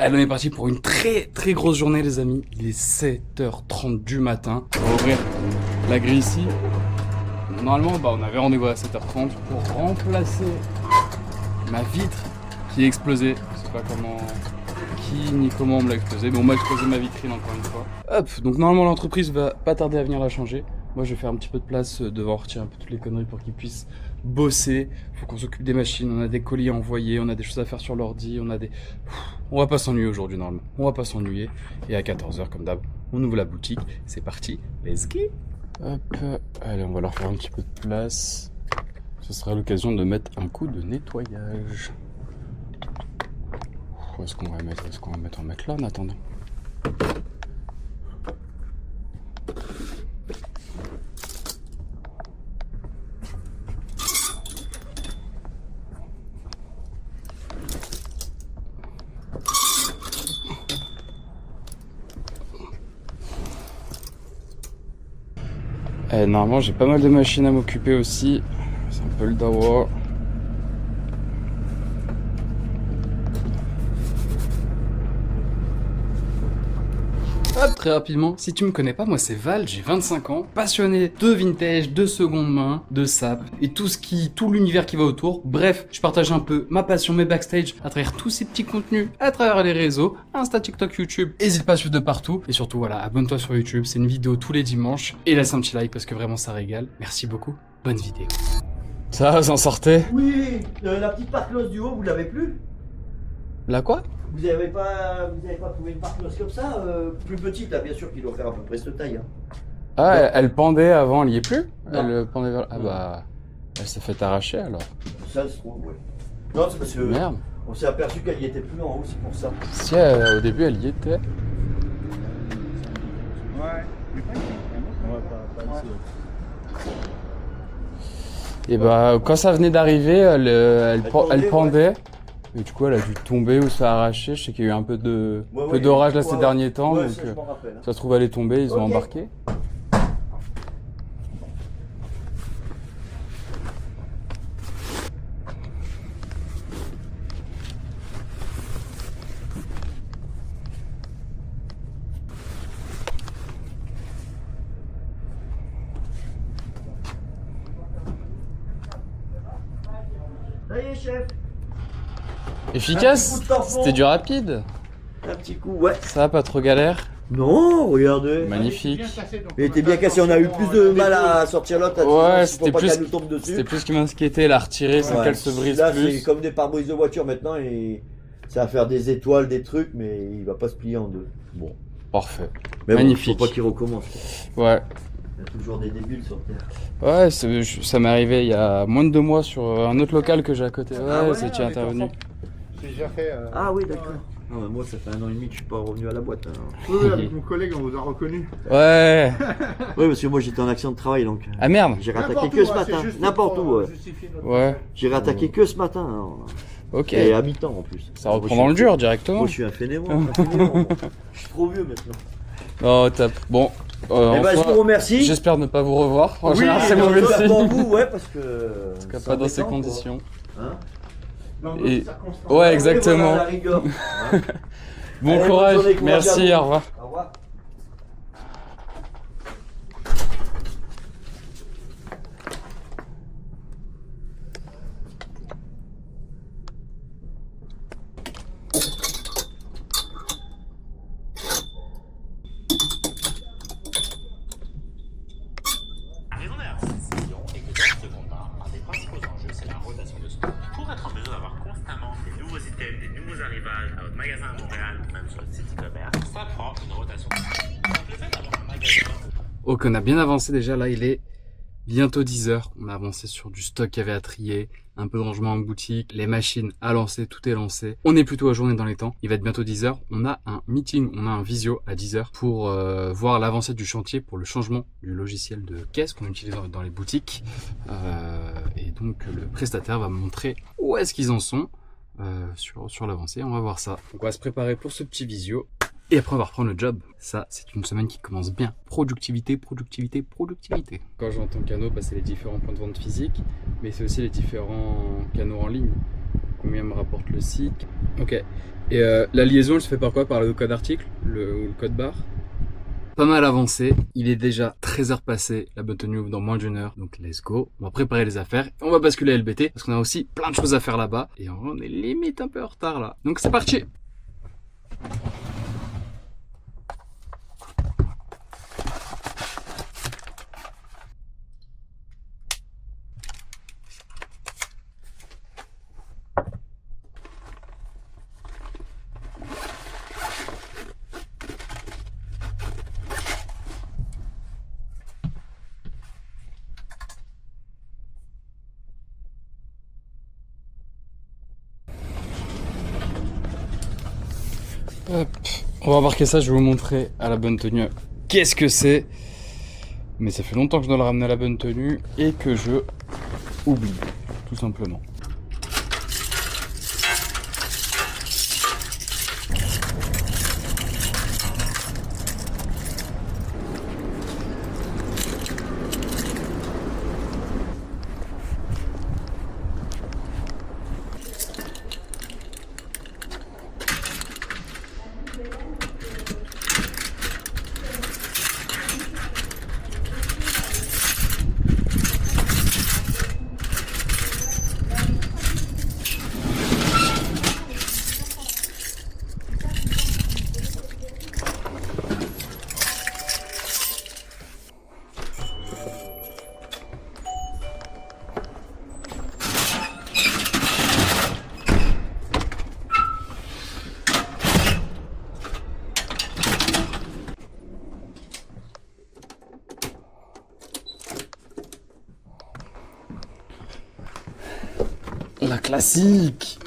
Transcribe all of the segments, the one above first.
Allez, on est parti pour une très grosse journée les amis. Il est 7h30 du matin. On va ouvrir la grille ici. Normalement, on avait rendez-vous à 7h30 pour remplacer ma vitre qui est explosée. Je sais pas qui ni comment on me l'a explosé, mais on m'a explosé ma vitrine encore une fois. Hop, donc normalement l'entreprise va pas tarder à venir la changer. Moi je vais faire un petit peu de place devant, retirer un peu toutes les conneries pour qu'ils puissent bosser. Faut qu'on s'occupe des machines, on a des colis à envoyer, on a des choses à faire sur l'ordi, on va pas s'ennuyer aujourd'hui normalement. On va pas s'ennuyer. Et à 14h comme d'hab, on ouvre la boutique. C'est parti, let's go. Hop, allez on va leur faire un petit peu de place. Ce sera l'occasion de mettre un coup de nettoyage. Où est-ce qu'on va mettre? On va mettre là en attendant. Normalement j'ai pas mal de machines à m'occuper aussi. C'est un peu le dawa. Hop, très rapidement, si tu me connais pas, moi c'est Val, j'ai 25 ans, passionné de vintage, de seconde main, de sap et tout l'univers qui va autour. Bref, je partage un peu ma passion, mes backstage à travers tous ces petits contenus, à travers les réseaux, Insta, TikTok, YouTube. N'hésite pas à suivre de partout et surtout voilà, abonne-toi sur YouTube, c'est une vidéo tous les dimanches et laisse un petit like parce que vraiment ça régale. Merci beaucoup, bonne vidéo. Ça, vous en sortez? Oui, la petite parclose du haut, vous l'avez plus? Là quoi? Vous avez pas trouvé une parclose comme ça, plus petite là, bien sûr, qui doit faire à peu près cette taille. Hein. Ah, elle pendait avant, elle y est plus? Non. Elle pendait vers... Ah bah, elle s'est fait arracher alors. Ça se trouve, ouais. Non, c'est parce que Merde. on s'est aperçu qu'elle y était plus en haut, c'est pour ça. Si, au début, elle y était. Ouais. Pas ici. Et bah, quand ça venait d'arriver, elle pendait. Et du coup, elle a dû tomber ou se faire arracher. Je sais qu'il y a eu un peu d'orage là ces derniers temps. Ouais, donc, ça, je m'en rappelle. ça se trouve, elle est tombée, ils ont embarqué. Ça y est, chef. Efficace? Un petit coup de tampon. C'était du rapide. Un petit coup, ouais. Ça va, pas trop galère. Non, regardez. Magnifique. Il était bien cassé, on a eu plus de mal à sortir l'autre. Ouais, c'était plus qu'elle nous tombe dessus. C'était plus qui m'inquiétait, la retirer sans Ouais. qu'elle se brise Là, plus. c'est comme des pare-brises de voiture maintenant et ça va faire des étoiles, des trucs, mais il va pas se plier en deux. Bon. Parfait. Mais Magnifique. Bon, faut pas qu'il recommence. Ouais. Il y a toujours des débiles sur Terre. Ouais, ça m'est arrivé il y a moins de 2 mois sur un autre local que j'ai à côté. Ouais, Ah ouais, c'était intervenu. J'ai déjà fait. Ah oui, d'accord. Non, mais moi, ça fait 1 an et demi que je suis pas revenu à la boîte. Alors. Oui, avec mon collègue, on vous a reconnu. Ouais. Oui, parce que moi, j'étais en accident de travail, donc Ah merde. j'ai rattaqué N'importe que où, ce hein, matin. c'est juste N'importe pour, où, ouais. justifier notre Ouais. J'ai rattaqué que ce matin. Alors. Ok. Et à mi-temps en plus. Ça Moi, reprend je dans suis- le dur directement. Moi, je suis un fainéant. Je suis trop vieux maintenant. Oh top. Bon. Eh ben, je enfin, vous remercie. j'espère ne pas vous revoir. En Oui, général, c'est mauvais j'espère signe. pour vous, ouais, parce que. En tout cas, c'est pas dans ces embêtant, quoi. conditions. Hein. Dans Et- d'autres circonstances. Ouais, exactement. Et voilà, la rigueur. Hein. Bon Allez, bonne courage. journée, courage à Merci. vous. Au revoir. Au revoir. La raison derrière cette décision est que dans le second main, un des principaux enjeux, c'est la rotation de stock. Pour être en mesure d'avoir constamment des nouveaux items, des nouveaux arrivages à votre magasin à Montréal ou même sur votre site e-commerce, ça prend une rotation de stock. Donc le fait d'avoir un magasin... Ok, on a bien avancé déjà. Là, il est bientôt 10h. On a avancé sur du stock qu'il y avait à trier, un peu de rangement en boutique, les machines à lancer, tout est lancé. On est plutôt à journée dans les temps. Il va être bientôt 10h. On a un meeting, on a un visio à 10h pour voir l'avancée du chantier pour le changement du logiciel de caisse qu'on utilise dans les boutiques. Et donc, le prestataire va me montrer où est-ce qu'ils en sont sur l'avancée. On va voir ça. Donc, on va se préparer pour ce petit visio. Et après, on va reprendre le job. Ça, c'est une semaine qui commence bien. Productivité, productivité, productivité. Quand j'entends canaux, c'est les différents points de vente physiques, mais c'est aussi les différents canaux en ligne. combien me rapporte le site. Ok. Et la liaison, elle se fait par quoi? Par le code article ou le code barre? Pas mal avancé. Il est déjà 13h passé. La bonne tenue ouvre dans moins d'une heure. Donc let's go. On va préparer les affaires. Et on va basculer à LBT parce qu'on a aussi plein de choses à faire là-bas. Et on est limite un peu en retard là. Donc c'est parti. Hop. On va embarquer ça, je vais vous montrer à la bonne tenue qu'est-ce que c'est. Mais ça fait longtemps que je dois le ramener à la bonne tenue et que je oublie, tout simplement. La classique.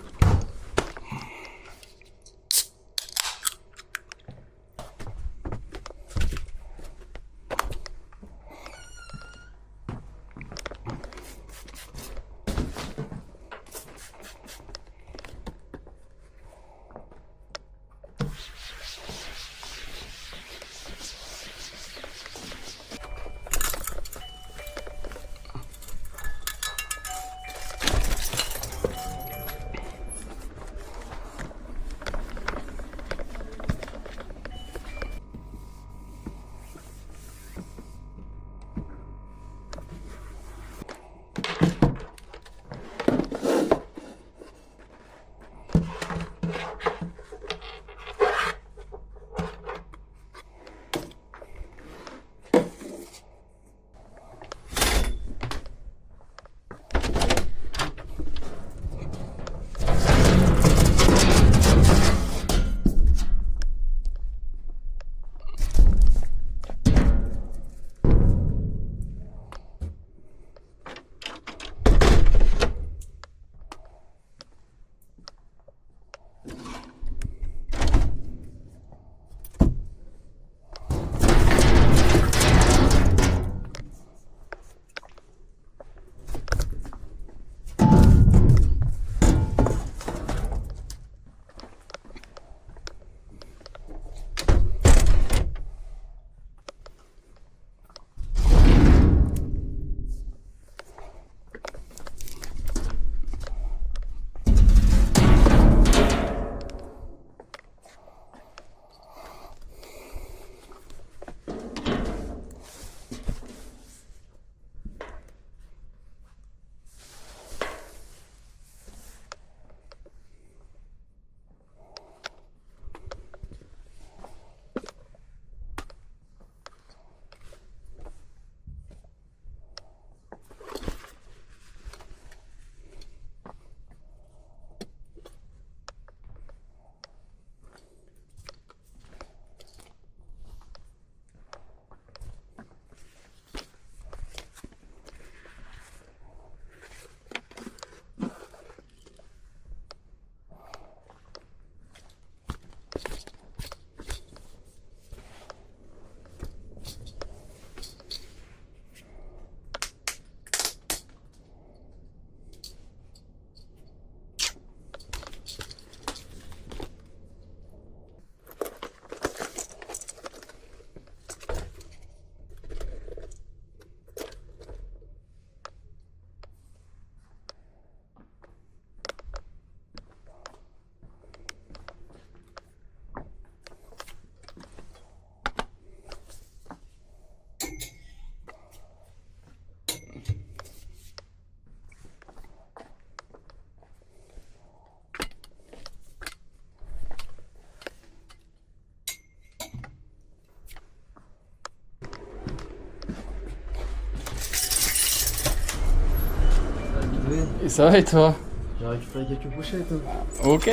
Ça va et toi? J'ai récupéré quelques pochettes. Hein. Ok.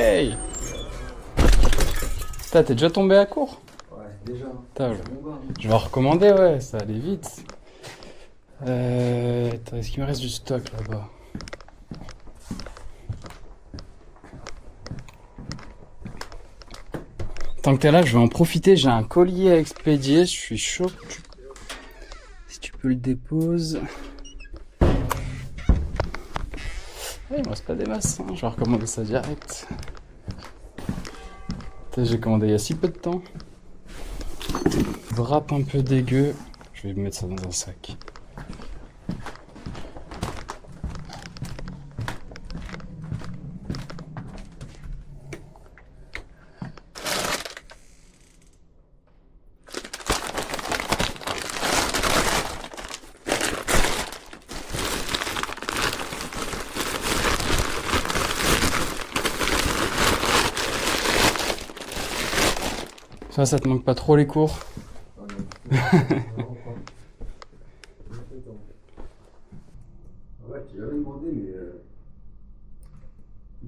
Putain, t'es déjà tombé à court? Ouais, déjà. Putain, je vais en recommander, ouais, ça allait vite. Attends, est-ce qu'il me reste du stock là-bas? Tant que t'es là, je vais en profiter. J'ai un collier à expédier. Je suis chaud. Si tu peux le déposes. Il me reste pas des masses. Hein. Je vais recommander ça direct. Putain, j'ai commandé il y a si peu de temps. Wrap un peu dégueu. Je vais mettre ça dans un sac. Ça te manque pas trop les cours? Ouais, je t'ai jamais demandé, mais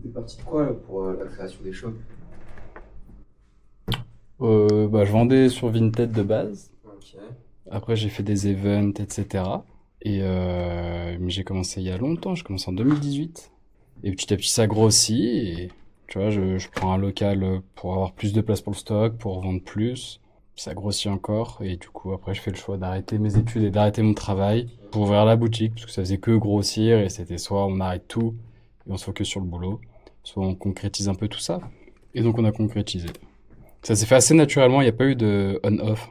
t'es parti de quoi là, pour la création des shops? Bah, je vendais sur Vinted de base. Ok. Après, j'ai fait des events, etc. Et mais j'ai commencé il y a longtemps. J'ai commencé en 2018. Et petit à petit, ça grossit. Et tu vois, je prends un local pour avoir plus de place pour le stock, pour vendre plus. Ça grossit encore. Et du coup, après, je fais le choix d'arrêter mes études et d'arrêter mon travail pour ouvrir la boutique. Parce que ça faisait que grossir. Et c'était soit on arrête tout et on se focus sur le boulot, soit on concrétise un peu tout ça. Et donc, on a concrétisé. Ça s'est fait assez naturellement. Il n'y a pas eu de on-off.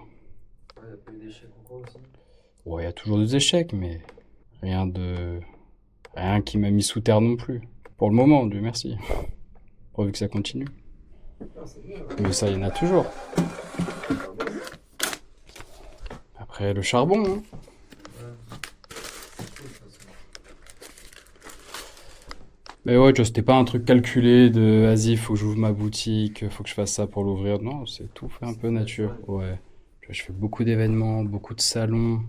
Ouais, y'a pas eu d'échecs ou quoi aussi? Ouais, il y a toujours des échecs, mais rien qui m'a mis sous terre non plus. Pour le moment, Dieu merci. Pourvu que ça continue. Ah, c'est bien, ouais. Mais ça, il y en a toujours. Après, le charbon, hein. Mais ouais, tu vois, c'était pas un truc calculé de vas-y, faut que j'ouvre ma boutique, faut que je fasse ça pour l'ouvrir. Non, c'est tout fait un peu nature. Ouais. Tu vois, je fais beaucoup d'événements, beaucoup de salons.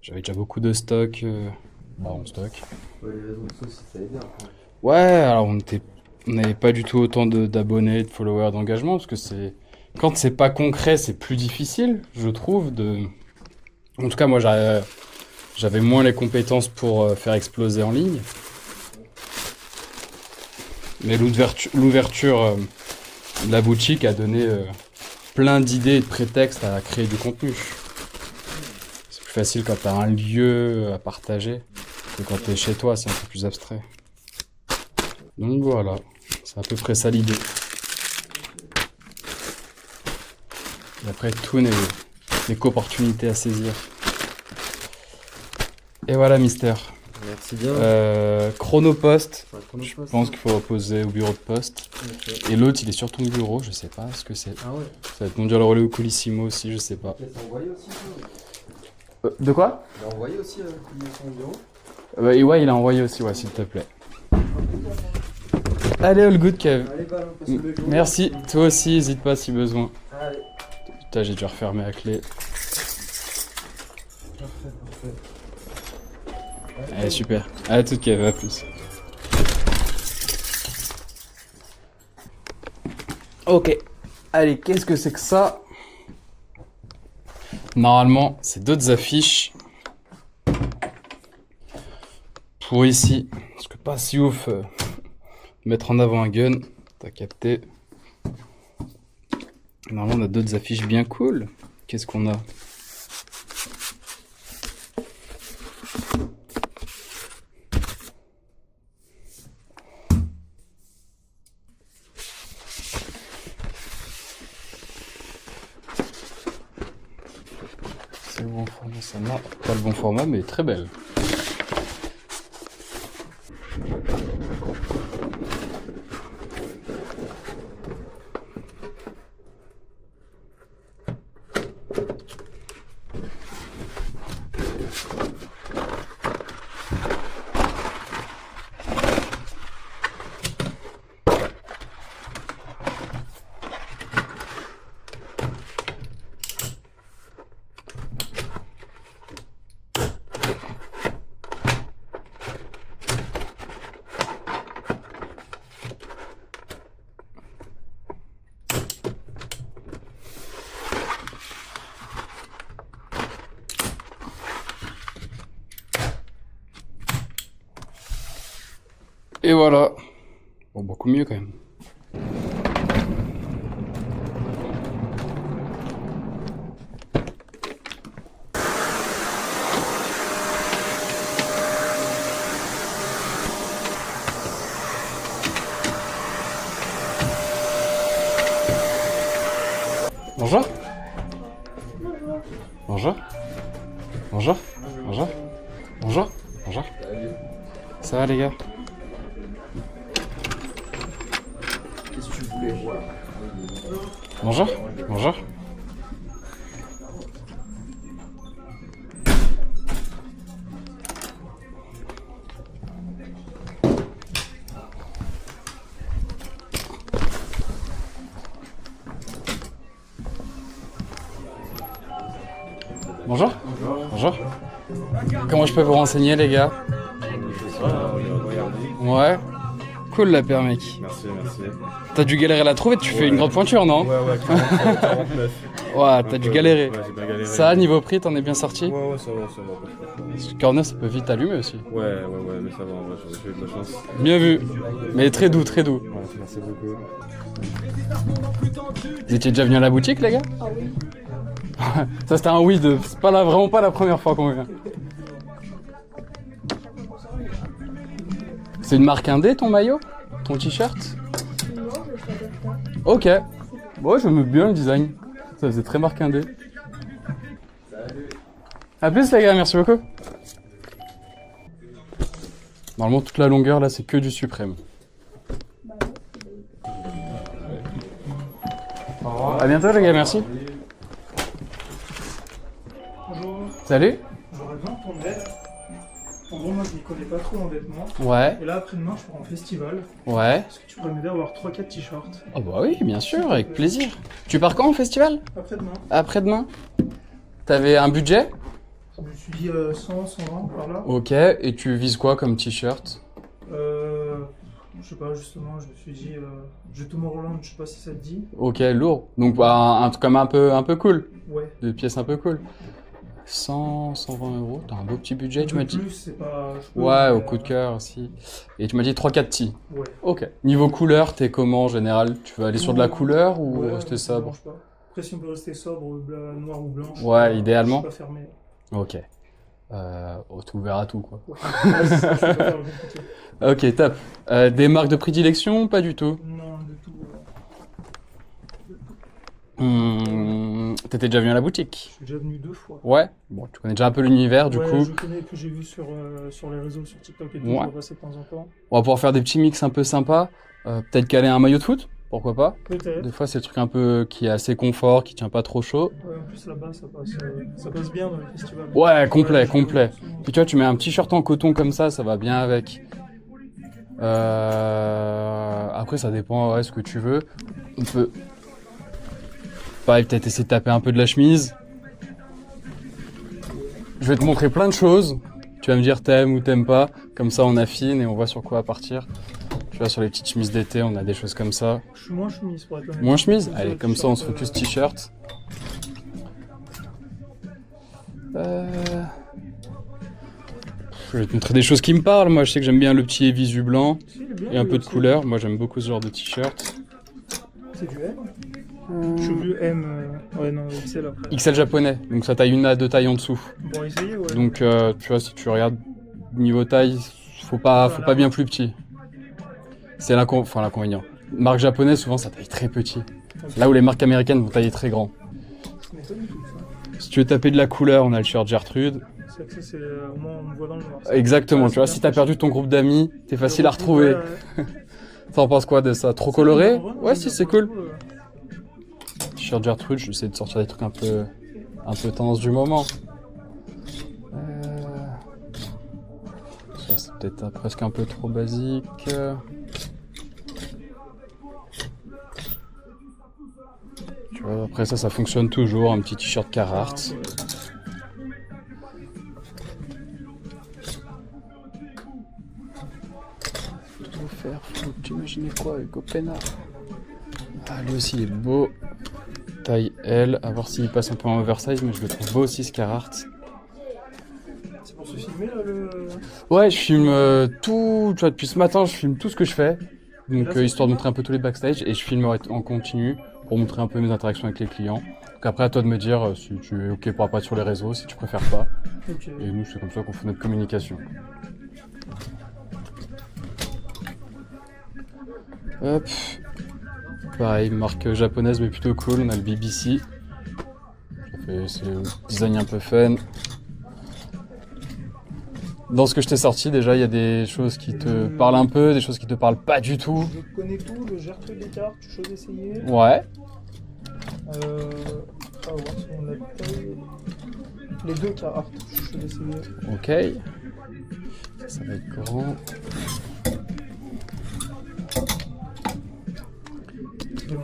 J'avais déjà beaucoup de stock. En stock. Ouais, les réseaux sociaux aussi, ça aide bien. Quoi. Ouais, alors on n'avait pas du tout autant d'abonnés, de followers, d'engagement, parce que quand c'est pas concret, c'est plus difficile, je trouve, en tout cas, moi, j'avais moins les compétences pour faire exploser en ligne. Mais l'ouverture de la boutique a donné plein d'idées et de prétextes à créer du contenu. C'est plus facile quand t'as un lieu à partager que quand t'es chez toi, c'est un peu plus abstrait. Donc voilà, c'est à peu près ça l'idée. Et après, tout n'est qu'opportunité à saisir. Et voilà, Mister. Merci bien. Chronopost. Enfin, qu'on Je passe, pense hein. qu'il faut poser au bureau de poste. Ok. Et l'autre, il est sur ton bureau, je sais pas ce que c'est. Ah ouais. Ça va être Mondial Relais ou Colissimo aussi, je sais pas. T'as envoyé aussi ça? De quoi? T'as envoyé aussi son bureau? Et ouais, il a envoyé aussi, ouais, s'il te plaît. Allez, all good, Kev. Allez, balle, passe le belle journée. Merci, toi aussi, n'hésite pas si besoin. Allez. Putain, j'ai dû refermer la clé. Parfait. Allez, super. À toute, Kev, à plus. Ok. Allez, qu'est-ce que c'est que ça? Normalement, c'est d'autres affiches. Pour ici. Parce que pas si ouf. Mettre en avant un gun. T'as capté. Normalement, on a d'autres affiches bien cool. Qu'est-ce qu'on a? C'est le bon format, ça n'a pas le bon format, mais très belle. Et voilà. Bon, beaucoup mieux quand même. Bonjour. Bonjour. Bonjour. Bonjour. Bonjour. Bonjour. Ça va les gars? Qu'est-ce que tu voulais voir? Bonjour. Bonjour. Bonjour. Bonjour. Comment je peux vous renseigner les gars? Ouais. Cool la paire mec. Merci, merci. T'as dû galérer à la trouver, tu fais une grande pointure non? Ouais, 49. Ouais, t'as dû galérer. Ouais, j'ai bien galéré. Ça, niveau prix, t'en es bien sorti? Ouais, ça va. Parce que 49, ça peut vite allumer aussi. Ouais, mais ça va, en vrai, j'ai eu de la chance. Bien vu. Mais très doux, très doux. Ouais, merci beaucoup. Vous étiez déjà venu à la boutique les gars? Ah oui. Ça c'était un oui de... C'est pas vraiment pas la première fois qu'on vient. C'est une marque indé ton maillot? Ton t-shirt? Non, je suis adaptable. Ok. Bon, je me bien le design. Ça faisait très marque indé. A plus les gars, merci beaucoup. Normalement toute la longueur là c'est que du suprême. À bientôt les gars, merci. Bonjour, Salut. j'aurais besoin de ton aide. En gros, moi je m'y connais pas trop en vêtements. Ouais, Et là, après-demain, je pars en festival. ouais. Est-ce que tu pourrais m'aider à avoir 3-4 t-shirts? Oh bah oui, bien sûr, avec plaisir. Tu pars quand au festival? Après-demain, Après-demain? T'avais un budget? je me suis dit 100, 120 par là. Ok, et tu vises quoi comme t-shirt? Je sais pas, justement, je me suis dit The Tomorrowland, je sais pas si ça te dit. Ok, lourd. Donc bah, un truc comme un peu cool. Ouais. Des pièces un peu cool. 100, 120 euros, t'as un beau petit budget, tu Un m'as peu dit? plus, c'est pas. je peux, Ouais, mais, au coup de cœur aussi. Et tu m'as dit 3-4 tis. Ouais. Ok. Niveau couleur, t'es comment en général? Tu veux aller sur de la couleur ou Ouais, rester ça me sobre? dérange pas. Après, si on peut rester sobre, noir ou blanc. Ouais, idéalement. Je suis pas fermé. Ok. Oh, tout ouvert à tout quoi. Ouais. Ouais, c'est ça, je peux pas faire le compliqué. Ok, top. Des marques de prédilection? Pas du tout. Non, du tout. T'étais déjà venu à la boutique? Je suis déjà venu 2 fois. Ouais. Bon, tu connais déjà un peu l'univers du Ouais, coup. je connais, que j'ai vu sur les réseaux, sur TikTok et tout, Ouais. je vois passer de temps en temps. On va pouvoir faire des petits mix un peu sympas. Peut-être caler un maillot de foot, pourquoi pas. Peut-être. Des fois, c'est le truc un peu qui est assez confort, qui tient pas trop chaud. Ouais, en plus là-bas, ça passe bien dans les festivals. Ouais, complet, je- complet. Puis tu vois, tu mets un petit shirt en coton comme ça va bien avec. Après, ça dépend, ouais, ce que tu veux. On peut... Pareil, peut-être essayer de taper un peu de la chemise. Je vais te montrer plein de choses. Tu vas me dire t'aimes ou t'aimes pas. Comme ça, on affine et on voit sur quoi partir. Tu vois, sur les petites chemises d'été, on a des choses comme ça. Je suis moins chemise pour être honnête. Moins chemise? Comme Allez, comme ça, on se focus t-shirt. Je vais te montrer des choses qui me parlent. Moi, je sais que j'aime bien le petit visu blanc Si, il est bien, et un lui peu de aussi. couleur. Moi, j'aime beaucoup ce genre de t-shirt. C'est du M. Je suis vu M. Ouais, non, XL après. XL japonais, donc ça taille une à deux tailles en dessous. Bon, essayer, ouais. Donc, tu vois, si tu regardes niveau taille, faut pas bien plus petit. C'est l'inconvénient. Marque japonaise, souvent, ça taille très petit. Là où les marques américaines vont tailler très grand. Je connais pas du tout ça. Si tu veux taper de la couleur, on a le shirt Gertrude. C'est que ça, c'est au moins on me voit dans le noir. Exactement, Ouais, tu vois, c'est si bien. t'as perdu ton groupe d'amis, t'es facile à retrouver. Ouais, T'en penses quoi de ça? Trop ouais. coloré? Ouais, Ouais, si, c'est cool. Ouais. Shirt Gertrude, j'essaie de sortir des trucs un peu tendance du moment. Ça, c'est peut-être presque un peu trop basique. Tu vois, après ça fonctionne toujours, un petit t-shirt Carhartt. Faut faire, faut t'imaginer quoi avec Opena. Ah, lui aussi il est beau. Taille L, à voir s'il passe un peu en oversize, mais je le trouve beau aussi ce Carhartt. C'est pour se filmer là le. Ouais, je filme tout, tu vois, depuis ce matin, je filme tout ce que je fais. Donc, histoire de montrer un peu tous les backstage, et je filme en continu pour montrer un peu mes interactions avec les clients. Donc après, à toi de me dire si tu es OK pour apparaître sur les réseaux, si tu préfères pas. Ok. Et nous, c'est comme ça qu'on fait notre communication. Hop. Pareil, marque japonaise, mais plutôt cool. On a le BBC. C'est le design un peu fun. Dans ce que je t'ai sorti, déjà, il y a des choses qui te parlent un peu, des choses qui te parlent pas du tout. Je connais tout, le Gertrude des cartes, chose essayée. Ouais. Ah, voir si on a taille. Les deux cartes, chose essayée. Ok. Ça va être grand.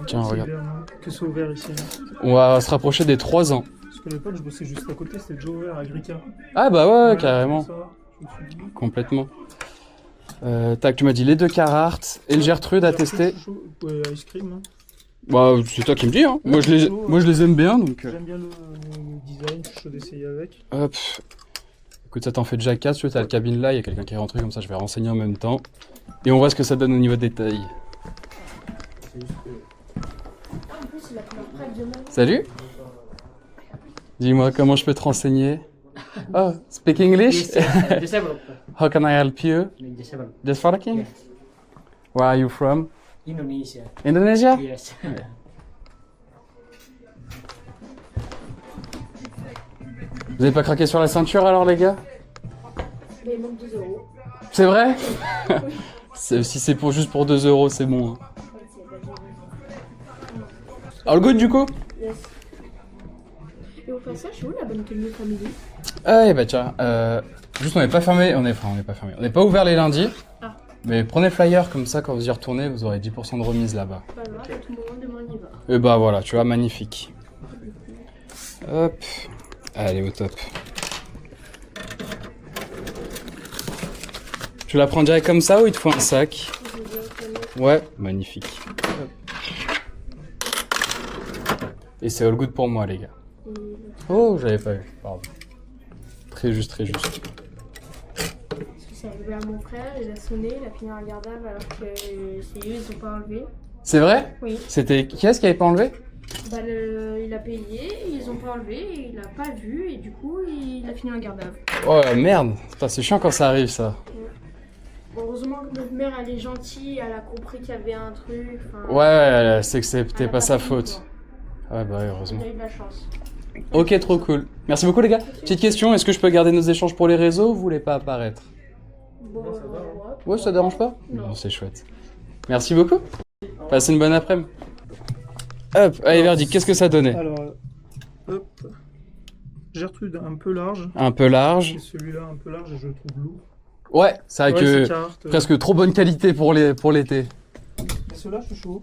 Tiens, C'est regarde. ouvert, non que c'est ouvert ici. Hein. On va se rapprocher des 3 ans. Parce qu'à l'époque, je bossais juste à côté, c'était déjà ouvert à Grika. Ah bah ouais, Voilà, carrément. c'est ça, je me suis dit. Complètement. Tac, tu m'as dit les deux Carhartt et le Gertrude à tester. Chouchou, ouais, ice cream. Hein. Bah, c'est toi qui me dis, hein. Ouais, Moi, je les aime bien, donc... J'aime bien le design, je suis chaud d'essayer avec. Hop. Écoute, ça t'en fait déjà 4, tu vois, t'as la cabine là, il y a quelqu'un qui est rentré, comme ça je vais renseigner en même temps. Et on voit ce que ça donne au niveau des tailles. En plus, il a pris un prêt demain. Salut. Dis-moi, comment je peux te renseigner? Oh, speak English? Disabled. How can I help you? Disabled. Just for the king? Yes. Where are you from? Indonesia. Indonesia? Yes. Vous avez pas craqué sur la ceinture alors, les gars? Mais il manque 2 euros. C'est vrai? Si c'est juste pour 2 euros, c'est bon. Hein. All good du coup? Yes. Et au passage, c'est où la bonne tenue family? Ah, bah tiens, juste on n'est pas fermé, on n'est pas fermé, on n'est pas ouvert les lundis. Ah. Mais prenez flyer comme ça quand vous y retournez, vous aurez 10% de remise là-bas. Pas grave, à tout moment, demain on y va. Et bah voilà, tu vois, magnifique. Hop, allez au top. Tu la prends direct comme ça ou il te faut un sac? Ouais, magnifique. Hop. Et c'est all good pour moi les gars. Oh, j'avais pas vu, pardon. Très juste, très juste. C'est arrivé à mon frère, il a sonné, il a fini un gardable alors que c'est eux, ils ont pas enlevé. C'est vrai? Oui. C'était qui est-ce qui avait pas enlevé? Bah, il a payé, ils ont pas enlevé, et il a pas vu, et du coup, il a fini un gardable. Oh merde, putain, c'est chiant quand ça arrive ça. Bon, heureusement que notre mère, elle est gentille, elle a compris qu'il y avait un truc. Ouais, c'est que c'était elle a pas sa payé, faute. quoi. Ouais, bah ouais, heureusement. On a eu de la chance. Ok, trop cool. Merci beaucoup les gars. Petite question, est-ce que je peux garder nos échanges pour les réseaux ou vous voulez pas apparaître? Bon, Ouais, ça dérange pas? Non. Bon, c'est chouette. Merci beaucoup. Passez une bonne après-midi. Hop, allez verdict, qu'est-ce que ça donnait? Alors, hop. Gertrude un peu large. Un peu large. Et celui-là un peu large et je le trouve lourd. Ouais, c'est vrai Ouais, que c'est Carhartt, presque trop bonne qualité pour l'été. Et ceux-là, je suis chaud.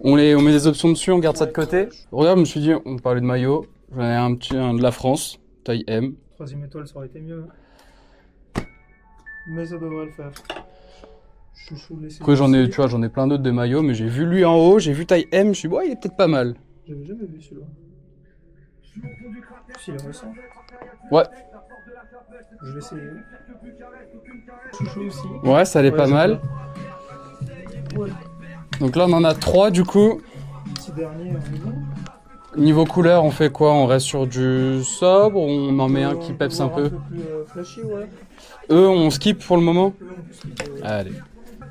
On met des options dessus, on garde ça de côté. Regarde, je me suis dit, on parlait de maillot. J'en ai un petit, un de la France, taille M. 3ème étoile, ça aurait été mieux. Mais ça devrait le faire. Je suis chaud de l'essayer. Après, j'en ai plein d'autres de maillots, mais j'ai vu lui en haut, j'ai vu taille M, je me suis dit, bon, il est peut-être pas mal. J'avais jamais vu celui-là. S'il est récent. Ouais, Je vais essayer. Chouchou aussi. ouais, ça allait pas c'est mal. bien. Ouais. Donc là, on en a 3 du coup. Petit dernier en niveau. Niveau couleur, on fait quoi? On reste sur du sobre, on en met un qui peps un Un peu. peu plus flashy, ouais. Eux, on skip pour le moment. Eux, on peut skipper, ouais. Allez.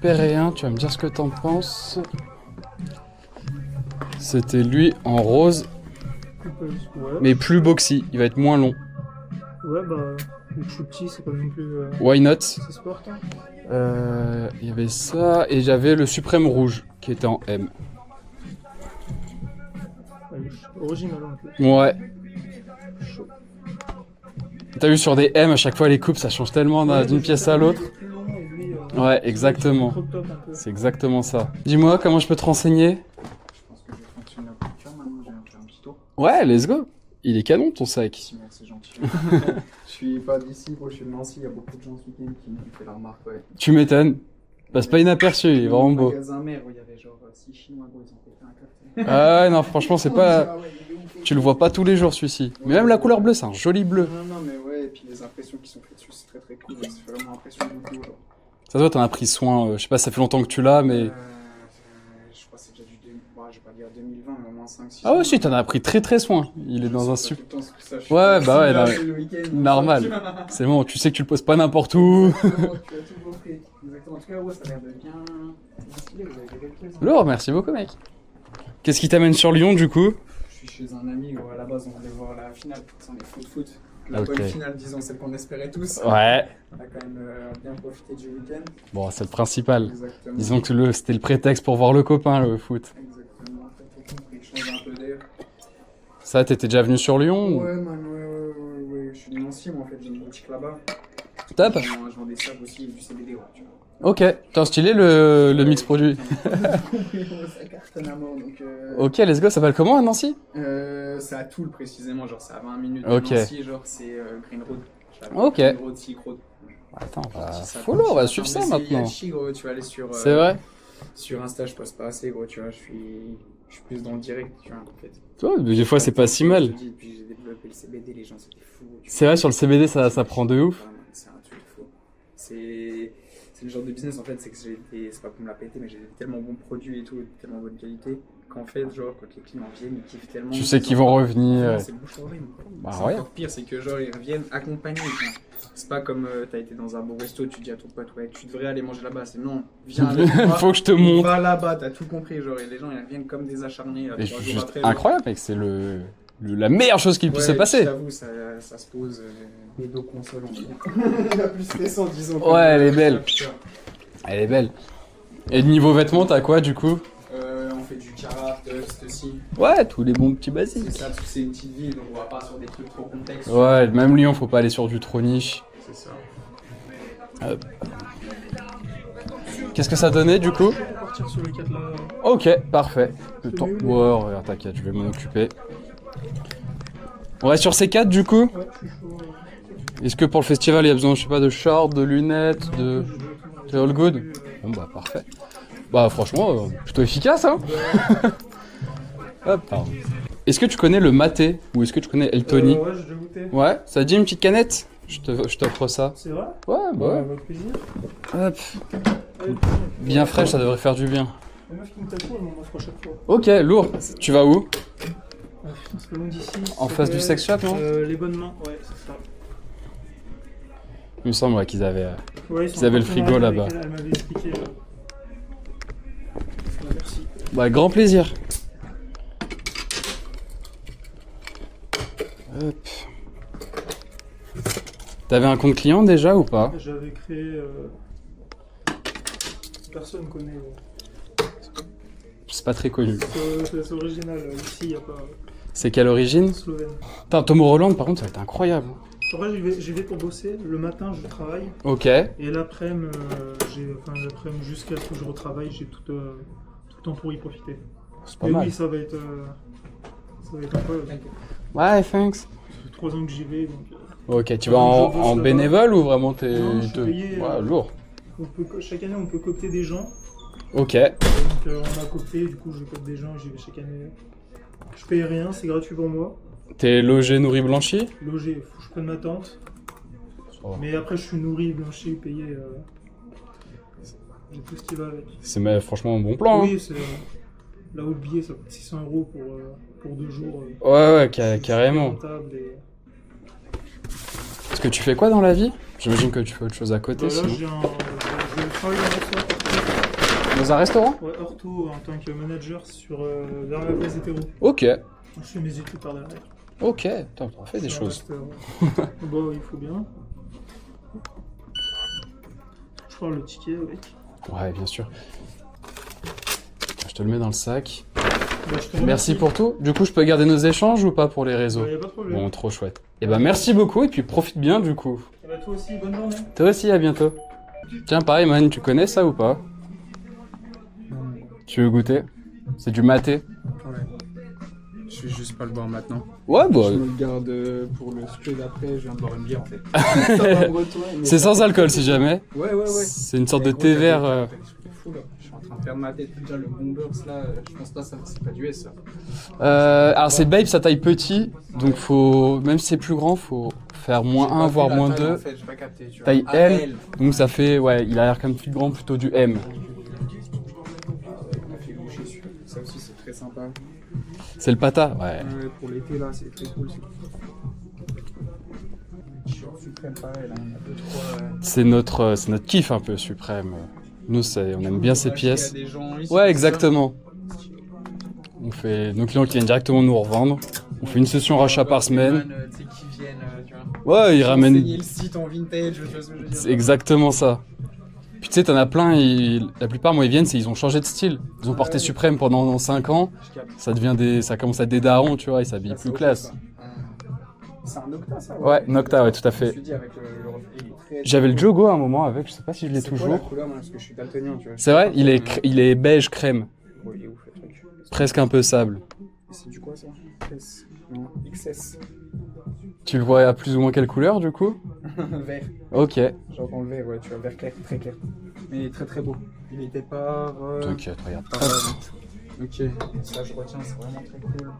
Péréen, tu vas me dire ce que t'en penses. C'était lui en rose, Ouais. mais plus boxy, il va être moins long. Ouais, bah, vu que je suis petit, c'est pas non plus. Why not? C'est sport, hein. Il y avait ça, et j'avais le suprême rouge, qui était en M. Ouais, original un peu. Ouais. Chaud. T'as vu sur des M, à chaque fois les coupes, ça change tellement d'une pièce à l'autre. Plus long et lui, Ouais, exactement. trop top un peu. C'est exactement ça. Dis-moi, comment je peux te renseigner? Je pense que je vais fonctionner un peu plus maintenant, je vais faire un petit tour. Ouais, let's go. Il est canon ton sac. C'est gentil. Je suis pas d'ici, moi je suis de Nancy, il y a beaucoup de gens ce week-end qui m'ont fait la remarque, ouais. Tu m'étonnes. Passe pas inaperçu, il est vraiment beau. Au magasin mère où il y avait genre 6 Chinois, gros, ils ont fait un café. Ah ouais, non, franchement, c'est pas. Ah ouais, il est ouf. Tu le vois pas tous les jours celui-ci. Mais même la couleur bleue, c'est un joli bleu. Non, mais ouais, et puis les impressions. impressions qui sont faites dessus, c'est très très cool. Ça fait vraiment impression de vidéo. Ça doit, t'en as pris soin. Je sais pas, ça fait longtemps que tu l'as, mais. Je crois que c'est déjà du. Je vais pas dire 2020, mais au moins 5-6 Ah ouais, si, t'en as pris très très soin. Il est dans un super. super. Ouais, bah ouais, normal. C'est bon, tu sais que tu le poses pas n'importe où. Exactement, tu as tout compris. Exactement. En tout cas, ouais, ça a l'air de bien stylé. Vous avez quelque chose. Lourd, merci beaucoup, mec. Qu'est-ce qui t'amène sur Lyon, du coup? Je suis chez un ami, gros. À la base, on voulait voir la finale. On est foot. La Ok. bonne finale, disons, celle qu'on espérait tous. Ouais. On a quand même bien profité du week-end. Bon, c'est le principal. Exactement. Disons que c'était le prétexte pour voir le copain, le foot. Exactement. En fait, tout compris. Changer un peu d'air. Ça, t'étais déjà venu sur Lyon ou... Ouais, man, ouais. Je suis de Nancy, moi, en fait. J'ai une boutique là-bas. Top. Je vends des sacs aussi et du CBD, ouais, tu vois. Ok, t'as stylé le mix produit. Ça cartonne à mort, donc... Ok, let's go, ça s'appelle comment à Nancy? C'est à Toul, précisément, genre c'est à 20 minutes Ok. de Nancy, genre c'est Green Road. Ok. Green Road, Silk Road. Attends, Ça follow, on va compte, suivre ça mais maintenant. c'est Yachi, gros, tu vas aller sur... C'est vrai? Sur Insta, je poste pas assez, gros, tu vois, je suis plus dans le direct, tu vois, en fait. Ouais, mais des fois, c'est pas si mal. Je te dis, puis j'ai développé le CBD, les gens, c'était fou. tu C'est vrai, sur le CBD, ça prend de ouf. Vraiment, c'est un truc fou. C'est le genre de business, en fait, c'est que c'est pas pour me la péter, mais j'ai tellement bons produits et tout, tellement bonne qualité, qu'en fait, genre, quand les clients viennent, ils kiffent tellement. Tu sais qu'ils vont revenir. C'est le bouche à oreille. Bah C'est ouais. encore pire, c'est que genre ils reviennent accompagnés. tu vois. C'est pas comme t'as été dans un beau resto, tu dis à ton pote, ouais, tu devrais aller manger là-bas. C'est non, viens avec moi. Faut que je te on montre. va là-bas, t'as tout compris. Genre, et les gens ils reviennent comme des acharnés. Et 3 jours juste après, genre. incroyable, mec, c'est la meilleure chose qui puisse se Ouais, passer. J'avoue, ça se pose les deux consoles en La plus récente, disons. Ouais, elle est belle. Elle est belle. Et niveau vêtements, t'as quoi du coup? On fait du Carhartt, Dust aussi. Ouais, tous les bons petits C'est basiques. ça, parce que c'est une petite ville, donc on va pas sur des trucs trop complexes. Ouais, même Lyon, faut pas aller sur du trop niche. C'est ça. Hop. Qu'est-ce que ça donnait du coup? Je vais partir sur les 4 là. Ok, parfait. Le temps. mieux, Ouais, regarde, t'inquiète, je vais m'en occuper. On reste sur ces 4 du coup? Ouais, je suis chaud. Est-ce que pour le festival il y a besoin, je sais pas, de shorts, de lunettes, de. C'est all good? Bon bah parfait. Bah franchement, plutôt efficace hein. Hop, pardon. Est-ce que tu connais le Maté ou est-ce que tu connais Eltoni? Ouais, je l'ai goûté. Ouais, ça te dit une petite canette? Je t'offre ça. C'est vrai? Ouais, bah ouais. Avec plaisir. Hop. Allez, Bien fraîche, ça devrait faire du bien. la meuf qui me tatoue, elle m'en offre à chaque fois. Ok, lourd. Tu vas où? Ah putain, c'est pas loin d'ici. En ça face du s'appelle, sex shop, non? Les bonnes mains, ouais, c'est ça. Il me semble ouais, qu'ils avaient. Ouais, Ils avaient le frigo là-bas. Elle m'avait expliqué. Merci. Bah, grand plaisir. Hop. T'avais un compte client déjà ou pas? J'avais créé. Personne connaît. C'est pas très connu. C'est original. Ici, il n'y a pas. C'est quelle origine? Slovène. Putain, Tom Holland, par contre, ça va être incroyable. En vrai, j'y vais pour bosser. Le matin, je travaille. Ok. Et l'après-midi, jusqu'à ce que je retravaille, j'ai tout le temps pour y profiter. C'est pas Et mal. oui, ça va être incroyable. Ouais, thanks. Ça fait 3 ans que j'y vais, donc. Ok, tu vas Donc, je bosse en là-bas. bénévole ou vraiment t'es. Non, je suis payé, Ouais, lourd. Chaque année, on peut coopter des gens. Ok. Donc, on a coopté, du coup, je coopte des gens et j'y vais chaque année. Je paye rien, c'est gratuit pour moi. T'es logé, nourri, blanchi? Logé, faut que je prenne ma tente. Oh. Mais après, je suis nourri, blanchi, payé. J'ai tout ce qui va avec. C'est franchement un bon plan. Oui, c'est. Là-haut, le billet, ça coûte 600 € pour 2 jours. Ouais, carrément. Rentable et... Est-ce que tu fais quoi dans la vie? J'imagine que tu fais autre chose à côté Bah là, sinon. je travaille dans un restaurant. Dans un restaurant? Ouais, ortho en tant que manager vers la place hétéro. Ok. Je fais mes études par derrière. Ok. Putain, t'as fait des C'est un choses. master. Bah, il faut bien. Je prends le ticket avec. Ouais, bien sûr. Je te le mets dans le sac. Bah, je te remercie. Merci pour tout. Du coup, je peux garder nos échanges ou pas pour les réseaux? Bah, y a pas de problème. Bon, trop chouette. Et ben merci beaucoup et puis profite bien du coup. Et bah, toi aussi, bonne journée. Toi aussi, à bientôt. Tiens, pareil, man, tu connais ça ou pas? Tu veux goûter? C'est du maté. Ouais. Je vais juste pas le boire maintenant. Ouais, bah. Je me le garde pour le spray d'après, je viens de boire une bière en fait. Ça va me retourner, mais C'est ça- sans alcool si jamais. Ouais. C'est une sorte de Mais thé gros, vert. t'as des trucs de fou, là. Je suis en train de perdre ma tête. Déjà, le Bombers là, je pense pas ça, c'est pas du S ça. Alors c'est Babe, sa taille petit, donc faut, même si c'est plus grand, faut faire moins 1 voire moins 2. En fait, j'ai pas capté, tu vois. Taille Ah, L. Donc ça fait, ouais, il a l'air quand même plus grand, plutôt du M. On a fait boucher celui-là. Ça aussi, c'est très sympa. C'est le pata, ouais. Ouais, pour l'été, là, c'est très cool. T-shirt suprême, pareil, là, on a 2-3. C'est notre kiff un peu, Suprême. Nous, on aime bien ces pièces. Des gens ici, Ouais, exactement. On fait nos clients qui viennent directement nous revendre. On fait une session rachat par semaine. Tu sais, qui viennent, tu vois. Ouais, ils ramènent. Enseigner le site en vintage, tu vois ce que je veux dire. C'est exactement ça. Puis tu sais, t'en as plein, la plupart, moi, ils viennent, ils ont changé de style. Ils ont porté Suprême pendant 5 ans. Ça commence à être des darons, tu vois, ils s'habillent plus classe. C'est un Nocta, ça? Ouais, Nocta, ouais, tout à Je me fait. suis dit, avec il est très- J'avais le Jogo à un moment avec, je sais pas si je l'ai C'est quoi la toujours. couleur, moi, parce que je suis daltonien, tu vois. C'est vrai, il est beige crème, Oh, il est ouf, le truc. presque un peu sable. C'est du quoi, ça? S. Non, XS. Tu le vois à plus ou moins quelle couleur, du coup? Vert. Ok. J'entends le vert, ouais, tu vois, vert clair, très clair. Mais il est très très beau. Il était pas... T'inquiète, regarde. Ok, ça je retiens, c'est vraiment très cool.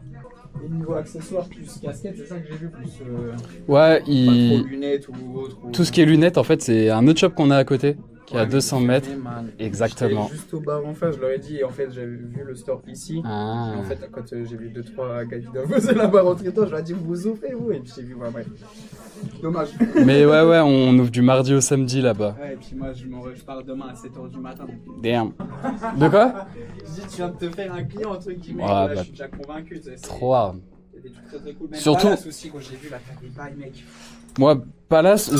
Et niveau accessoires plus casquette, c'est ça que j'ai vu, plus Ouais, pas trop lunettes ou autre. tout ce qui est lunettes, en fait, c'est un autre shop qu'on a à côté, qui est à 200 mètres. Man. Exactement. J'étais juste au bar en face, je leur ai dit, et en fait j'avais vu le store ici. Ah. Et en fait, quand j'ai vu 2-3 gars qui faisaient la barre en traitant, je leur ai dit, vous ouvrez vous? Et puis j'ai vu, ouais, bref. Dommage. Mais ouais, on ouvre du mardi au samedi là-bas. Ouais, et puis moi je pars demain à 7h du matin. Damn. De quoi? Je dis, tu viens de te faire un client, entre guillemets, Ouais, là bah, je suis déjà convaincu. Tu sais, Trop hard. il y a des trucs très très cool. Même Surtout- Palace aussi, quand j'ai vu la taille des bails, mec. Moi, Palace,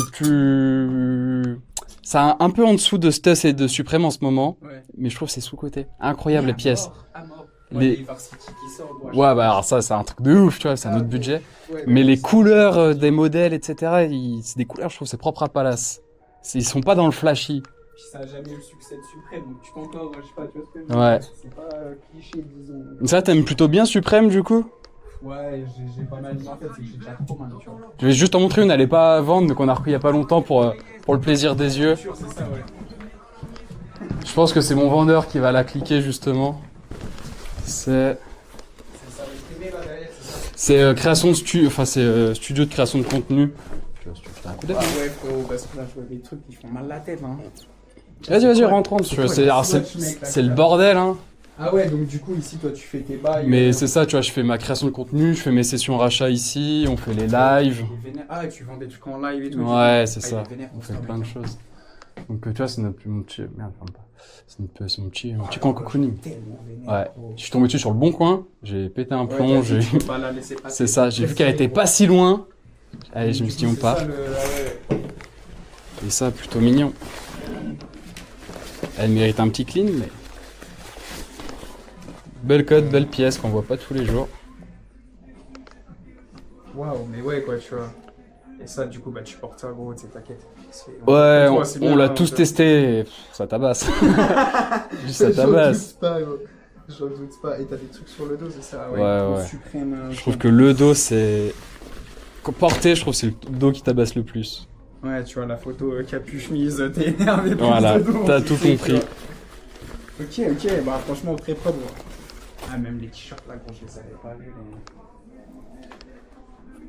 ça a un peu en dessous de Stus et de Suprême en ce moment, Ouais. mais je trouve que c'est sous-côté. Incroyable les pièces. À mort. Les- Les Varsity qui sortent. Ouais, bah alors ça, c'est un truc de ouf, tu vois, c'est un autre budget. Ouais, Mais les couleurs des modèles, etc., c'est des couleurs, je trouve, c'est propre à Palace. Ils sont pas dans le flashy. Puis ça a jamais eu le succès de Suprême, donc tu peux encore, je sais pas, tu vois ce que je veux dire. Ouais. C'est pas cliché, disons. Ça, t'aimes plutôt bien Suprême, du coup? Ouais, j'ai pas mal mis en tête, c'est que j'ai déjà trop mal, tu vois. Je vais juste t'en montrer une, elle est pas à vendre, mais qu'on a repris il y a pas longtemps pour le plaisir des yeux. Sûr, c'est ça, ouais. Je pense que c'est mon vendeur qui va la cliquer, justement. C'est ça, le privé là derrière, c'est ça. C'est création de studio de création de contenu. Tu veux jeter un coup d'œil? Ah ouais, frérot, parce que là, je vois des trucs qui font mal la tête, hein. Vas-y, rentre. C'est le bordel, hein. Ah ouais, donc du coup, ici, toi, tu fais tes bails. Mais c'est ça, tu vois, je fais ma création de contenu, je fais mes sessions rachat ici, on fait les lives. Ah, et tu vends des trucs en live et tout. Ouais, c'est Ah, ça. il est vénère, On fait ça, plein de mec. choses. Donc, tu vois, c'est mon petit. Merde, ferme pas. C'est mon petit camp cocooning. Tellement vénère, Ouais. frérot. Je suis tombé dessus sur le bon coin, j'ai pété un Ouais, plomb, t'as dit, j'ai. tu peux pas la laisser passer. C'est ça, j'ai vu qu'elle était pas si loin. Allez, je me suis dit, on C'est part. ça, ouais. Et ça, plutôt mignon. Elle mérite un petit clean, mais. Belle cote, belle pièce qu'on voit pas tous les jours. Waouh, mais ouais, quoi, tu vois. Et ça, du coup, bah, tu portes ça, gros, tu sais, t'inquiète. Ouais, Toi, c'est bien, on l'a hein, tous ça. testé, et ça tabasse. Juste ça tabasse. J'en doute pas. Et t'as des trucs sur le dos, c'est ça? Ouais. Suprême. Je trouve que le dos, c'est. Porté, je trouve que c'est le dos qui tabasse le plus. Ouais, tu vois, la photo capuche mise, t'es énervé. plus Voilà, de dos, t'as tu tout sais, compris. tu vois. Ok, bah franchement, très propre. Gros. Ah, même les t-shirts là, gros, je les avais pas vus.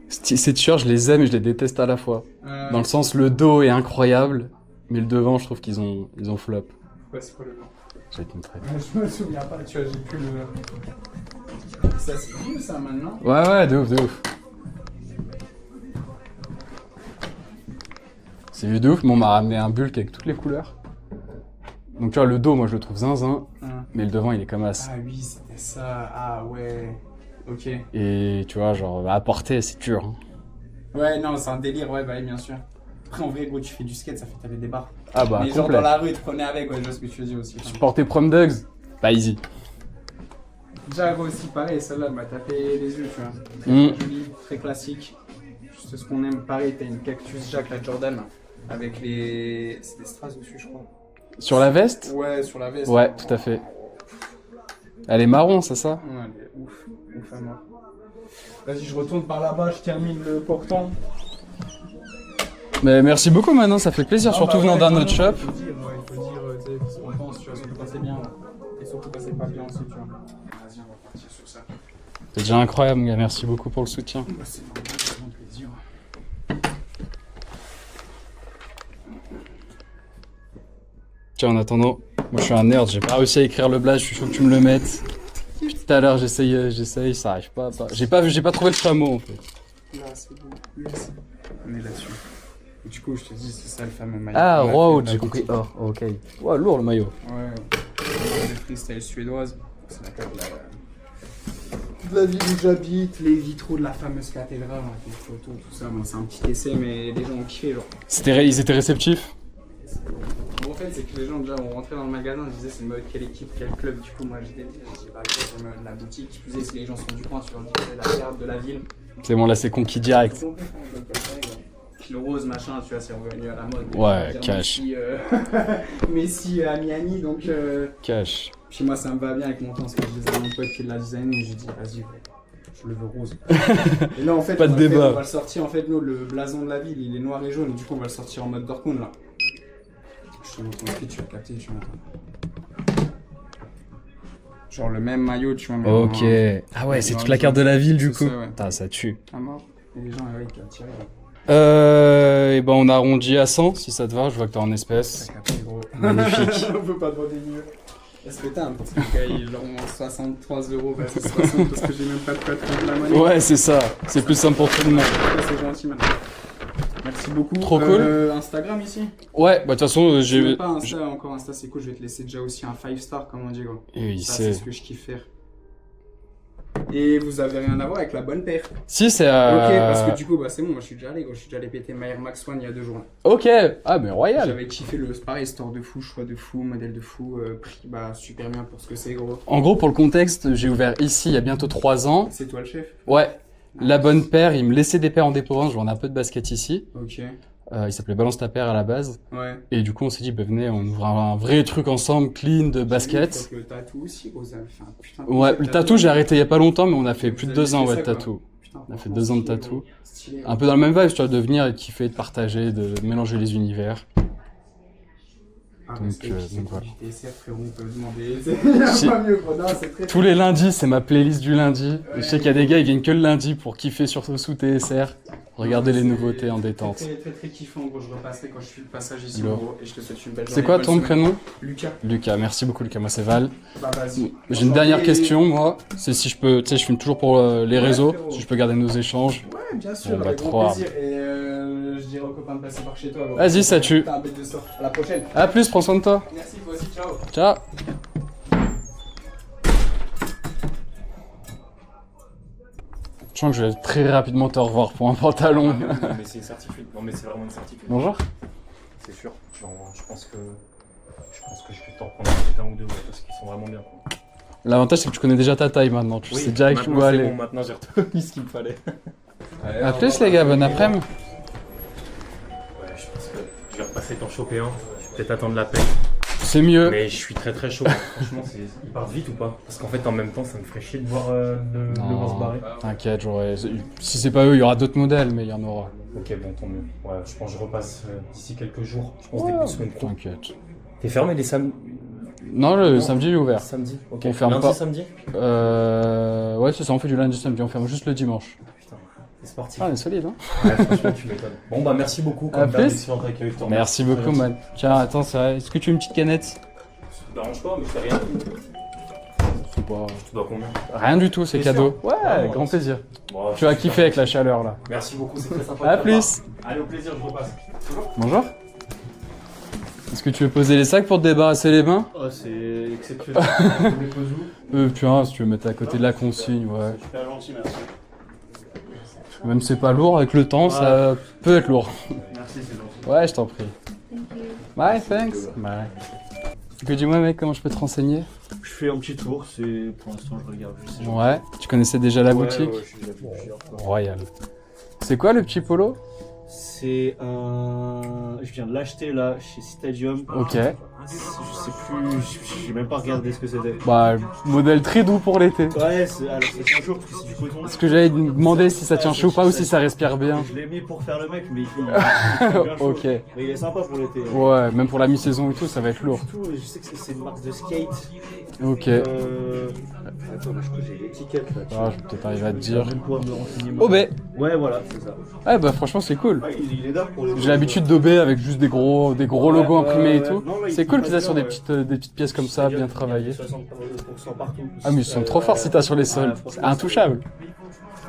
Ces t-shirts, je les aime et je les déteste à la fois. Dans le sens, le dos est incroyable, mais le devant, je trouve qu'ils ont flop. Ouais, c'est quoi le nom? Je vais te montrer. Je me souviens pas, tu vois, j'ai plus le. Ça, c'est cool ça maintenant. Ouais, de ouf. C'est vu de ouf, mais on m'a ramené un bulk avec toutes les couleurs. Donc tu vois, le dos, moi je le trouve zinzin, mais le devant il est comme as. Ah oui, c'était ça. Ah ouais. Ok. Et tu vois, genre à porter, c'est dur. Hein. Ouais, non, c'est un délire, ouais, bah oui, bien sûr. Après, en vrai, gros, tu fais du skate, ça fait taper des barres. Ah bah, mais genre complet. dans la rue, ils te prenaient avec, ouais, je vois ce que tu veux dire aussi. Tu portais Prom Dogs, pas easy. Déjà, gros, aussi, pareil, celle-là, elle m'a tapé les yeux, tu vois. Très, très jolie, très classique. Juste ce qu'on aime, pareil, t'as une Cactus Jack, la Jordan, avec les. C'est des strass dessus, je crois. Sur la veste? Ouais, sur la veste. Ouais, tout à fait. Elle est marron, c'est ça? Ouais, elle est ouf à mort. Vas-y, je retourne par là-bas, je termine le portant. Mais merci beaucoup maintenant, ça fait plaisir, surtout venant d'un autre shop. Il faut dire, tu sais, ce qu'on pense, tu vois, surtout quand c'est bien. Et surtout quand c'est pas bien aussi, tu vois. Vas-y, on va partir sur ça. C'est déjà incroyable, gars, merci beaucoup pour le soutien. C'est vraiment plaisir. Tiens, en attendant, moi je suis un nerd, j'ai pas réussi à écrire le blaze, je suis chaud que tu me le mettes. Depuis tout à l'heure, j'essaye, ça arrive pas. J'ai pas trouvé le chameau en fait. Là, c'est bon. Yes. On est là-dessus. Et du coup, je te dis, c'est ça le fameux maillot. Ah, On a wow, fait j'ai la compris. boutique. Oh, ok. Ouais, lourd le maillot. Ouais. Les freestyle suédoise. C'est la carte de la ville où j'habite, les vitraux de la fameuse cathédrale, avec les photos, tout ça. Bon, c'est un petit essai, mais les gens ont kiffé, genre. Ils étaient réceptifs? Bon, en fait, c'est que les gens déjà vont rentrer dans le magasin, ils disaient c'est le mode quelle équipe, quel club. Du coup, moi j'ai dit bah, c'est le mode de la boutique. Qui plus est, si les gens sont du coin, tu leur dis la carte de la ville. C'est bon, là c'est conquis direct. Puis le rose, machin, tu vois, c'est revenu à la mode. Ouais, Dire cash. Messi à Miami, donc. Cash. Puis moi, ça me va bien avec mon temps, parce que je disais à mon pote qui l'a designé, et j'ai dit vas-y, je le veux rose. Et là, en fait, Pas de on débat. on va le sortir, en fait, nous, le blason de la ville, il est noir et jaune, et du coup, on va le sortir en mode Dortmund, là. Je te montre mon feed, tu vas capter, tu vois. Genre le même maillot, tu vois. Mais Ok. Ah ouais, c'est toute la carte de la ville du C'est coup. ça, ouais. Putain, ça tue. À mort. Et les gens, ouais, ils peuvent tirer. Là. Et ben on arrondit à 100 si ça te va, je vois que t'es en espèces. T'as capté, gros. Magnifique. On peut pas demander mieux. Est-ce que t'as un petit gars, il leur montre 63 €, bah c'est 60 parce que j'ai même pas de quoi te prendre la monnaie. Ouais, c'est ça. C'est plus simple pour tout le monde. C'est gentil, maintenant. Merci beaucoup. Trop cool. Instagram ici? Ouais, bah de toute façon, J'ai j'ai. même pas Insta, encore Insta, c'est cool. Je vais te laisser déjà aussi un 5 star, comme on dit, gros. Et il Ça, sait. c'est ce que je kiffe faire. Et vous avez rien à voir avec la bonne paire. Si, c'est. Ok, parce que du coup, bah c'est bon, moi je suis déjà allé, gros. Je suis déjà allé péter ma Air Max One il y a 2 jours. Là. Ok. Ah, mais royal. J'avais kiffé le pareil, store de fou, choix de fou, modèle de fou, prix bah super bien pour ce que c'est, gros. En gros, pour le contexte, j'ai ouvert ici il y a bientôt 3 ans. C'est toi le chef? Ouais. La bonne paire, il me laissait des paires en dépôt. Je vendais un peu de basket ici. Ok. Il s'appelait Balance ta paire à la base. Ouais. Et du coup, on s'est dit, bah, venez, on ouvre un vrai truc ensemble, clean, de basket. Le tatou aussi, gros, ça avait fait un putain de Ouais, le tatou, j'ai arrêté il y a pas longtemps, mais on a fait plus de Vous avez 2 ans, fait ouais, ça, de quoi. tatou. Putain, On a fait franchement, 2 ans de stylé, tatou. gros. Stylé, Un peu dans le même vibe, tu vois, de venir et de kiffer, de partager, de mélanger les univers. Ah, Donc, respect, puis c'est donc du voilà. JTSR, frérot, on peut demander. Si- Pas mieux, gros, non, c'est très Tous les lundis, c'est ma playlist du lundi. Et je sais qu'il y a des gars, ils viennent que le lundi pour kiffer surtout sous TSR. Regardez les nouveautés en détente. Très, très, très kiffant, gros. Je repasserai quand je suis de passage ici, Lourd. gros. Et je te souhaite une belle journée. C'est quoi bonne ton semaine. prénom? Lucas. Lucas, merci beaucoup Lucas, moi c'est Val. Bah, vas-y. J'ai une dernière question, moi. C'est si je peux, tu sais, je filme toujours pour les réseaux, frérot. si je peux garder nos échanges. Ouais, bien sûr, Bon, bah, avec trop grand hard. plaisir. Et je dirais aux copains de passer par chez toi. gros. Vas-y, ça tue. T'as un bête de sort. À la prochaine. A plus, prends soin de toi. Merci, toi aussi, ciao. Ciao. Je sens que je vais très rapidement te revoir pour un pantalon. Non, mais c'est une certitude. Non, mais c'est vraiment une certitude. Bonjour. C'est sûr. Genre, je pense que je vais t'en prendre peut-être un ou deux, ouais, parce qu'ils sont vraiment bien. Quoi. L'avantage, c'est que tu connais déjà ta taille maintenant. Tu sais direct où maintenant, c'est aller. bon, maintenant j'ai retenu ce qu'il me fallait. A plus, les gars, bon après-midi. Ouais, je pense que je vais repasser t'en choper un. Je vais peut-être attendre la paix. C'est mieux. Mais je suis très très chaud. Franchement, il part vite ou pas? Parce qu'en fait, en même temps, ça me ferait chier de voir le voir se barrer. T'inquiète, si c'est pas eux, il y aura d'autres modèles, mais il y en aura. Ok, bon, tant mieux. Ouais, je pense que je repasse d'ici quelques jours. Je pense début de semaine pro. T'inquiète. T'es fermé les samedis? Non, le samedi, il est ouvert. Samedi? Ok. On ferme lundi, pas. samedi? Ouais, c'est ça, on fait du lundi samedi, on ferme juste le dimanche. Putain, c'est sportif. Ah, on est solide, hein. Ouais, franchement, tu m'étonnes. Bon, bah, merci beaucoup. À Comme d'hab, plus. excellent accueil. Merci beaucoup, man. Tiens, attends, est-ce que tu veux une petite canette? Ça te dérange pas, mais je fais rien. C'est pas... Tu dois combien? Rien du tout, c'est T'es cadeau. sûr? Ouais, Ah, grand ouais. plaisir. Bon, Tu vas kiffer avec la chaleur, là. Merci beaucoup, c'est très sympa. À de ta plus. part. Allez, au plaisir, je repasse. Bonjour. Est-ce que tu veux poser les sacs pour te débarrasser les mains? Oh, c'est exceptionnel. On les pose où? Putain, si tu veux mettre à côté de la consigne, ouais. Super gentil, merci. Même si c'est pas lourd, avec le temps, ça peut être lourd. Merci, c'est gentil. Ouais, je t'en prie. Bye, thanks. Bye. Que dis-moi, mec, comment je peux te renseigner? Je fais un petit tour, c'est pour l'instant je regarde juste. Ouais. Tu connaissais déjà la boutique? Ouais, je suis déjà venu plusieurs fois. Royal. C'est quoi le petit polo? C'est un. Je viens de l'acheter là chez Stadium. Ok. Je sais plus, j'ai même pas regardé ce que c'était. Bah, modèle très doux pour l'été. Ouais, alors ça tient chaud parce que c'est du coton. Est-ce que j'allais te demander si ça tient chaud ou pas ou si ça respire bien? Je l'ai mis pour faire le mec, mais il fait bien chaud. Ok. Mais il est sympa pour l'été. Ouais, même pour la mi-saison et tout, ça va être lourd. Surtout, je sais que c'est une marque de skate. Ok. Attends, je crois que j'ai l'étiquette là. Ah, je vais peut-être arriver à te dire. Je vais pouvoir me renseigner. Oh, ben. Ouais, voilà, c'est ça. Ouais, bah franchement, c'est cool. cool. Il est d'art pour les. J'ai l'habitude d'OB avec juste des gros logos imprimés et tout. Non, là, C'est il cool faut qu'ils aient sur des ouais. petites pièces comme ça, bien travaillées. 60% partout. Ah mais ils sont trop forts si t'as sur les soldes. C'est intouchable.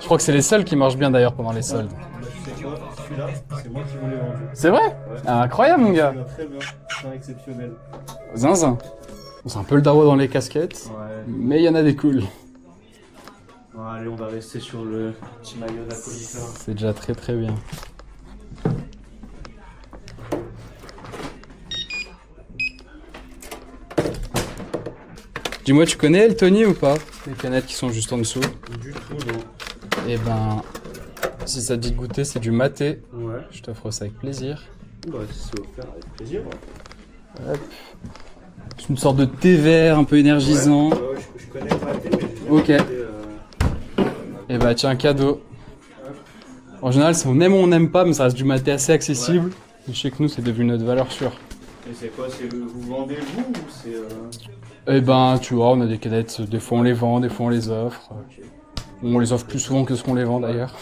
Je crois que c'est les seuls qui marchent bien d'ailleurs pendant les soldes. Tu sais quoi, celui-là, c'est moi qui vous l'ai vendu. C'est vrai? Ah, incroyable mon gars. Très bien, c'est un exceptionnel. Zinzin. Bon, c'est un peu le dawa dans les casquettes, Ouais. mais il y en a des cools. Bon, allez, on va rester sur le petit maillot d'Apolita. C'est déjà très très bien. Dis-moi, tu connais El Tony ou pas? Les canettes qui sont juste en dessous. Du tout, non. Et ben, si ça te dit de goûter, c'est du maté. Ouais. Je t'offre ça avec plaisir. Bah, si c'est offert, avec plaisir. Hop. C'est une sorte de thé vert un peu énergisant. Ouais, je connais le maté, mais j'ai jamais Ok. goûté, Et bah tiens, cadeau. En général, on aime ou on n'aime pas, mais ça reste du maté assez accessible. Et je sais que nous, c'est devenu notre valeur sûre. Et c'est quoi, vous vendez vous ou c'est... Eh ben, tu vois, on a des canettes, des fois on les vend, des fois on les offre. Ok. On les offre plus souvent que ce qu'on les vend d'ailleurs.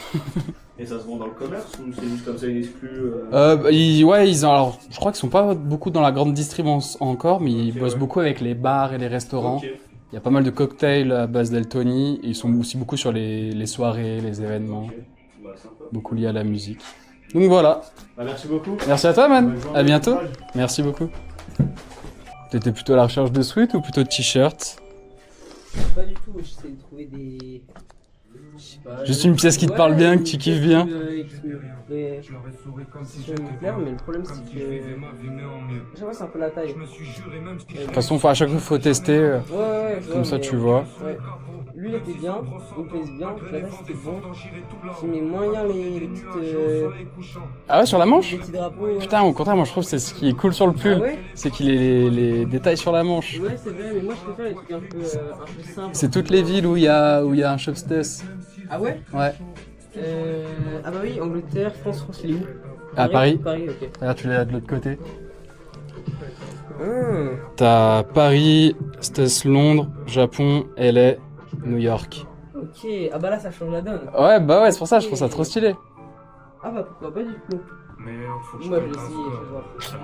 Et ça se vend dans le commerce ou c'est juste comme ça, ils excluent Alors, je crois qu'ils sont pas beaucoup dans la grande distribution encore, mais ils bossent beaucoup avec les bars et les restaurants. Ok. Il y a pas mal de cocktails à base d'El Tony. Et ils sont aussi beaucoup sur les soirées, les événements, Ok. Bah, sympa. beaucoup liés à la musique. Donc voilà. Bah, merci beaucoup. Merci à toi, man. Bonne journée, À bientôt. courage. Merci beaucoup. T'étais plutôt à la recherche de sweats ou plutôt de t-shirts? Pas du tout, j'essaie de trouver des. Je sais pas, Juste une pièce qui te parle bien, que tu kiffes bien. qui me plaire, mais le problème c'est que. Je vois, c'est un peu la taille. De toute façon, à chaque fois, faut tester. Ouais, je Comme vois, ça, mais- tu vois. Ouais. Lui, il était bien, il me plaise bien, la taille c'était bon. Qui met moyen les petites. Ah ouais, sur la manche? Les petits drapeaux. Ouais. Putain, au contraire, moi je trouve que c'est ce qui est cool sur le pull. Ah ouais? C'est qu'il ait les détails sur la manche. Ouais, c'est vrai, mais moi je préfère les trucs un peu simples. C'est toutes les villes où il y a un Shopstess. Ah ouais? Ouais. Ah bah oui, Angleterre, France, il est où? À Paris. Paris, ok. Regarde, tu l'as de l'autre côté. Ah. T'as Paris, Stess, Londres, Japon, LA, New York. Ok, ah bah là ça change la donne. Ouais, bah ouais, c'est pour ça, je trouve ça trop stylé. Ah bah pourquoi pas du coup. Mais faut que Moi je vais essayer, je vais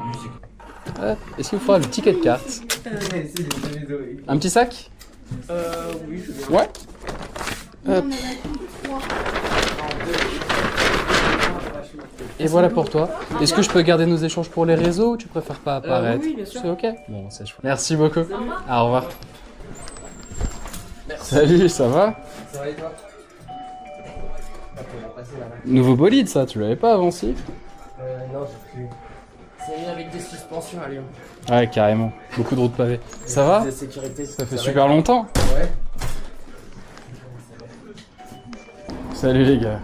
voir. Ouais. Est-ce qu'il vous faudra le ticket de carte? Un petit sac? Oui, je vais. Ouais. Hop. Et voilà pour toi. Est-ce que je peux garder nos échanges pour les réseaux ou tu préfères pas apparaître? oui, bien sûr. C'est ok? Bon, c'est chouette. Merci beaucoup. Au revoir. Salut, ça va? Ça va et toi? Nouveau bolide ça, tu l'avais pas avant si? Non, j'ai plus. C'est mis avec des suspensions à Lyon. Ouais, carrément. Beaucoup de routes pavées. Ça va? De sécurité. Ça fait super longtemps. Ouais. Salut les gars.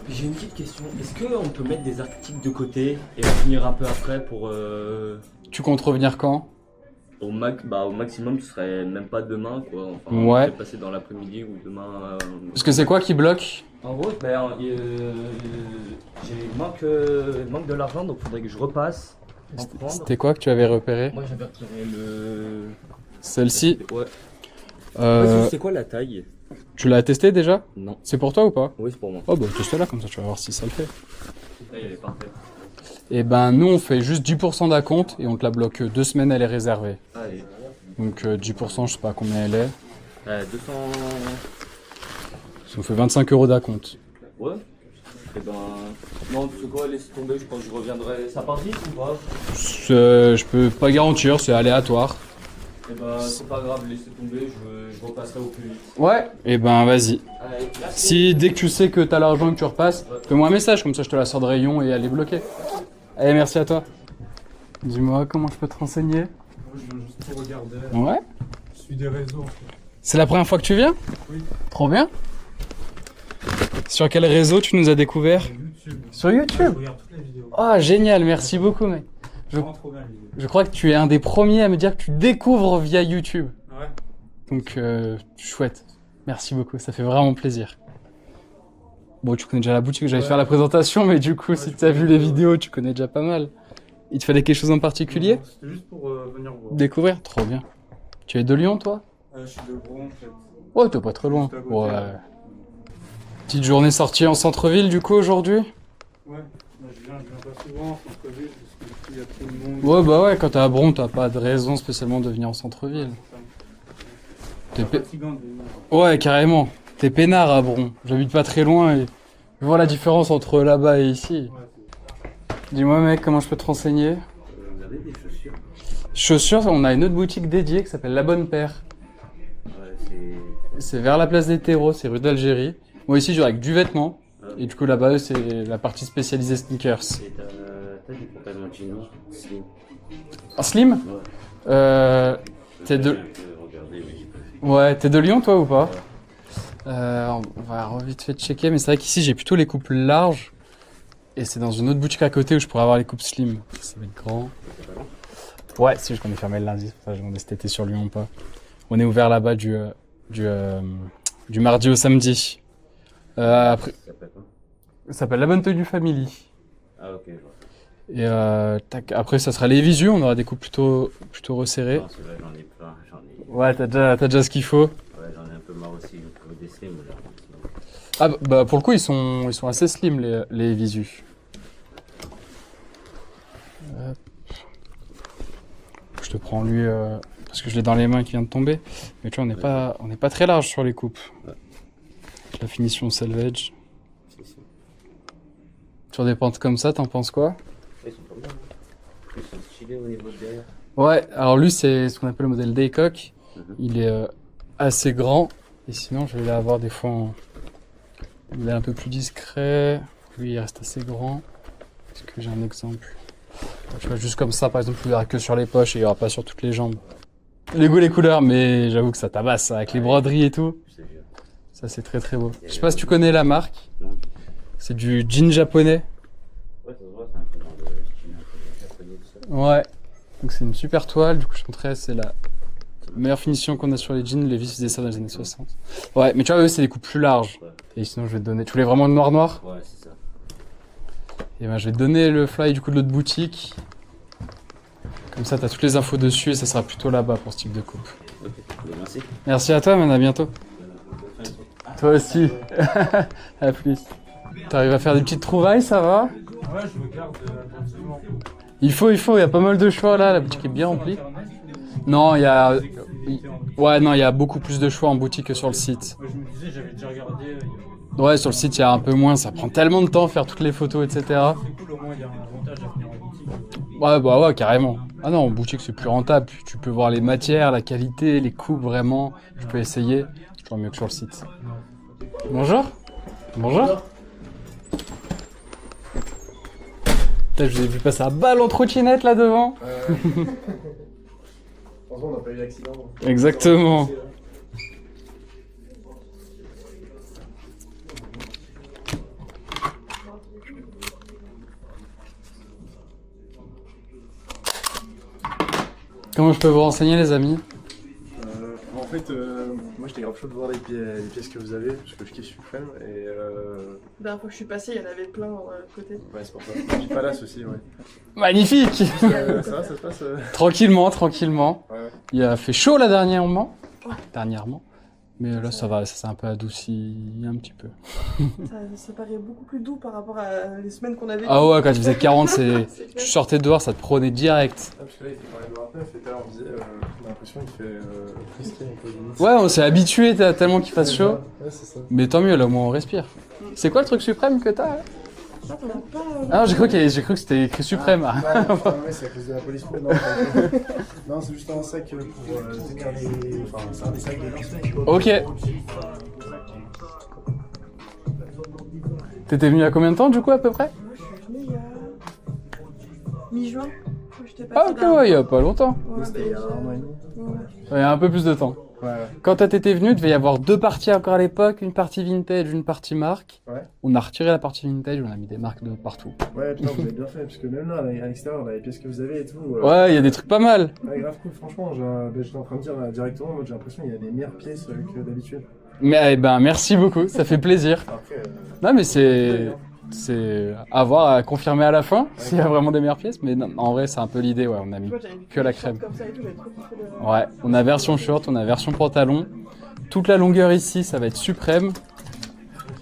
J'ai une petite question. Est-ce qu'on peut mettre des articles de côté et revenir un peu après pour... Tu comptes revenir quand? Au maximum, ce serait même pas demain, quoi. Enfin, Ouais. peut-être passer dans l'après-midi ou demain... Parce que c'est quoi qui bloque? En gros, j'ai manque de l'argent, donc faudrait que je repasse en prendre. C'était quoi que tu avais repéré? Moi, j'avais repéré le... Celle-ci? Ouais. Euh, C'est quoi la taille? Tu l'as testé déjà? Non. C'est pour toi ou pas? Oui, c'est pour moi. Oh bah teste-la comme ça tu vas voir si ça le fait. La taille, elle est parfaite. Et ben nous on fait juste 10% d'acompte et on te la bloque 2 semaines, elle est réservée. Allez. Donc 10% je sais pas combien elle est. 200... Ça nous fait 25 € d'acompte. Ouais. Et ben... Non, c'est quoi, laissez tomber, je pense que je reviendrai... Ça part vite ou pas? Je peux pas garantir, c'est aléatoire. Et ben c'est pas grave, laissez tomber, je repasserai au plus vite. Ouais. Et ben vas-y. Allez, merci. Si dès que tu sais que t'as l'argent et que tu repasses, fais-moi un message, comme ça je te la sors de rayon et elle est bloquée. Allez, merci à toi. Dis-moi comment je peux te renseigner. Je viens juste pour regarder. Ouais. Je suis des réseaux. C'est la première fois que tu viens? Oui. Trop bien. Sur quel réseau tu nous as découvert? YouTube. Sur YouTube? Je regarde toutes les vidéos. Oh génial, merci beaucoup mec. Trop bien les vidéos. Je crois que tu es un des premiers à me dire que tu découvres via YouTube. Ouais. Donc chouette. Merci beaucoup, ça fait vraiment plaisir. Bon, tu connais déjà la boutique, j'allais faire la présentation, mais du coup, si tu as vu les vidéos, tu connais déjà pas mal. Il te fallait quelque chose en particulier? Non, c'était juste pour venir voir. Découvrir? Trop bien. Tu es de Lyon, toi? Je suis de Gros en fait. Ouais, t'es pas très loin. Juste à côté, Ouais. Petite journée sortie en centre-ville, du coup, aujourd'hui? Ouais. souvent en centre-ville, parce qu'il y a trop de monde. Ouais, bah ouais, quand t'es à Bron, t'as pas de raison spécialement de venir en centre-ville. C'est fatigant de venir. Ouais, carrément. T'es peinard à Bron. J'habite pas très loin et je vois la différence entre là-bas et ici. Dis-moi, mec, comment je peux te renseigner? Vous avez des chaussures? Chaussures, on a une autre boutique dédiée qui s'appelle La Bonne Paire. C'est vers la place des terreaux, c'est rue d'Algérie. Moi ici, j'aurai que du vêtement. Et du coup, là-bas, eux, c'est la partie spécialisée sneakers. Et t'as des pantalons de jeans slim? Un slim? Ouais. T'es de... Regardez, mais j'ai pas fait. Ouais, t'es de Lyon, toi, ou pas? On va vite fait checker, mais c'est vrai qu'ici, j'ai plutôt les coupes larges. Et c'est dans une autre boutique à côté où je pourrais avoir les coupes slim. Ça va être grand. Ouais, si, je connais fermé le lundi. C'est pour ça que je demandais si t'étais sur Lyon ou pas. On est ouvert là-bas du mardi au samedi. Après... Ça s'appelle La Bonne Tenue Family. Ah ok, je vois. Et après, ça sera les visus. On aura des coupes plutôt resserrées. Non, ceux-là, j'en ai plein. Ouais, t'as déjà ce qu'il faut. Ouais, j'en ai un peu marre aussi. Vous pouvez des slims là. Ah bah pour le coup, ils sont assez slim les visus. Je te prends lui parce que je l'ai dans les mains qui vient de tomber. Mais tu vois, on n'est pas très large sur les coupes. Ouais. La finition selvage. Sur des pentes comme ça, t'en penses quoi? Ils sont pas mal. Ils sont stylés au niveau de derrière. Ouais, alors lui c'est ce qu'on appelle le modèle Daycock. Il est assez grand. Et sinon, je vais l'avoir des fois il est un peu plus discret. Lui, il reste assez grand. Est-ce que j'ai un exemple? Tu vois, juste comme ça, par exemple, il n'y aura que sur les poches et il n'y aura pas sur toutes les jambes. Les goûts, les couleurs, mais j'avoue que ça tabasse, ça, avec les broderies et tout. Ça, c'est très très beau. Je sais pas si tu connais la marque. C'est du jean japonais. Ouais, ça se voit, c'est un peu dans le style un peu japonais, tout ça. Ouais. Donc c'est une super toile. Du coup, je montrais, c'est la meilleure finition qu'on a sur les jeans. Levi's faisait ça dans les années 60. Ouais, mais tu vois, eux, c'est des coupes plus larges. Ouais. Et sinon, je vais te donner. Tu voulais vraiment le noir-noir? Ouais, c'est ça. Et ben, je vais te donner le fly du coup de l'autre boutique. Comme ça, t'as toutes les infos dessus et ça sera plutôt là-bas pour ce type de coupe. Ok, merci. Merci à toi, man, à bientôt. Toi aussi. À plus. T'arrives à faire des petites trouvailles, ça va? Ouais, je regarde attentivement. Il faut, il y a pas mal de choix là, la boutique est bien remplie. Non, il y a... Ouais, non, il y a beaucoup plus de choix en boutique que sur le site. Ouais, je me disais, j'avais déjà regardé. Ouais, sur le site, il y a un peu moins, ça prend tellement de temps faire toutes les photos, etc. C'est cool, au moins, il y a un avantage à venir en boutique. Ouais, bah ouais, carrément. Ah non, en boutique, c'est plus rentable. Tu peux voir les matières, la qualité, les coupes, vraiment. Tu peux essayer. C'est toujours mieux que sur le site. Bonjour. Bonjour. Putain, je vous ai vu passer à balle en trottinette là devant. Heureusement, on n'a pas eu d'accident. Exactement. Comment je peux vous renseigner, les amis? En fait, moi j'étais grave chaud de voir les pièces que vous avez, parce que je kiffe Suprême, et La dernière fois que je suis passé, il y en avait plein à côté. ouais, c'est pour ça. J'ai pas l'as aussi, ouais. Magnifique. Ça va, ça se passe Tranquillement, tranquillement. Ouais. Il a fait chaud là dernièrement. Mais là, ça va, ça s'est un peu adouci un petit peu. Ça paraît beaucoup plus doux par rapport à les semaines qu'on avait. Ah ouais, quand il faisait 40, tu sortais dehors, ça te prenait direct. Ah, parce que là, il fait quand même 29, et tout à l'heure, on disait, on a l'impression qu'il fait frisqué un peu limite. Ouais, on s'est habitué tellement qu'il fasse chaud. Ouais, c'est ça. Mais tant mieux, là, au moins on respire. C'est quoi le truc suprême que t'as là? Ah, t'en as pas. Ah, j'ai cru que c'était écrit suprême. Ouais, c'est à cause de la police. Non, non, c'est juste un sac pour tenir les. Enfin, c'est un des sacs de lance-mec. Ok. T'étais venu il y a combien de temps du coup à peu près? Moi, je suis venue il y a. Mi-juin. J'étais passée Ah, ok, ouais, il y a pas longtemps. Ouais, C'était il y a un an et demi. Ouais. Ouais, il y a un peu plus de temps. Ouais. Quand t'étais venu, il devait y avoir deux parties encore à l'époque, une partie vintage, une partie marque. Ouais. On a retiré la partie vintage, on a mis des marques de partout. Ouais, putain, vous avez bien fait, parce que même là, à l'extérieur, là, les pièces que vous avez et tout. Ouais, il y a des trucs pas mal. Ouais, grave cool, franchement, j'étais en train de dire directement, moi j'ai l'impression qu'il y a des meilleures pièces que d'habitude. Mais eh ben, merci beaucoup, ça fait plaisir. Après, Non, mais c'est à voir, à confirmer à la fin, s'il y a vraiment des meilleures pièces. Mais non, en vrai, c'est un peu l'idée, ouais, on a mis Tu vois, j'avais vu que la des shorts crème. Comme ça et tout, j'avais trop kiffé le- Ouais, on a version short, on a version pantalon. Toute la longueur ici, ça va être suprême.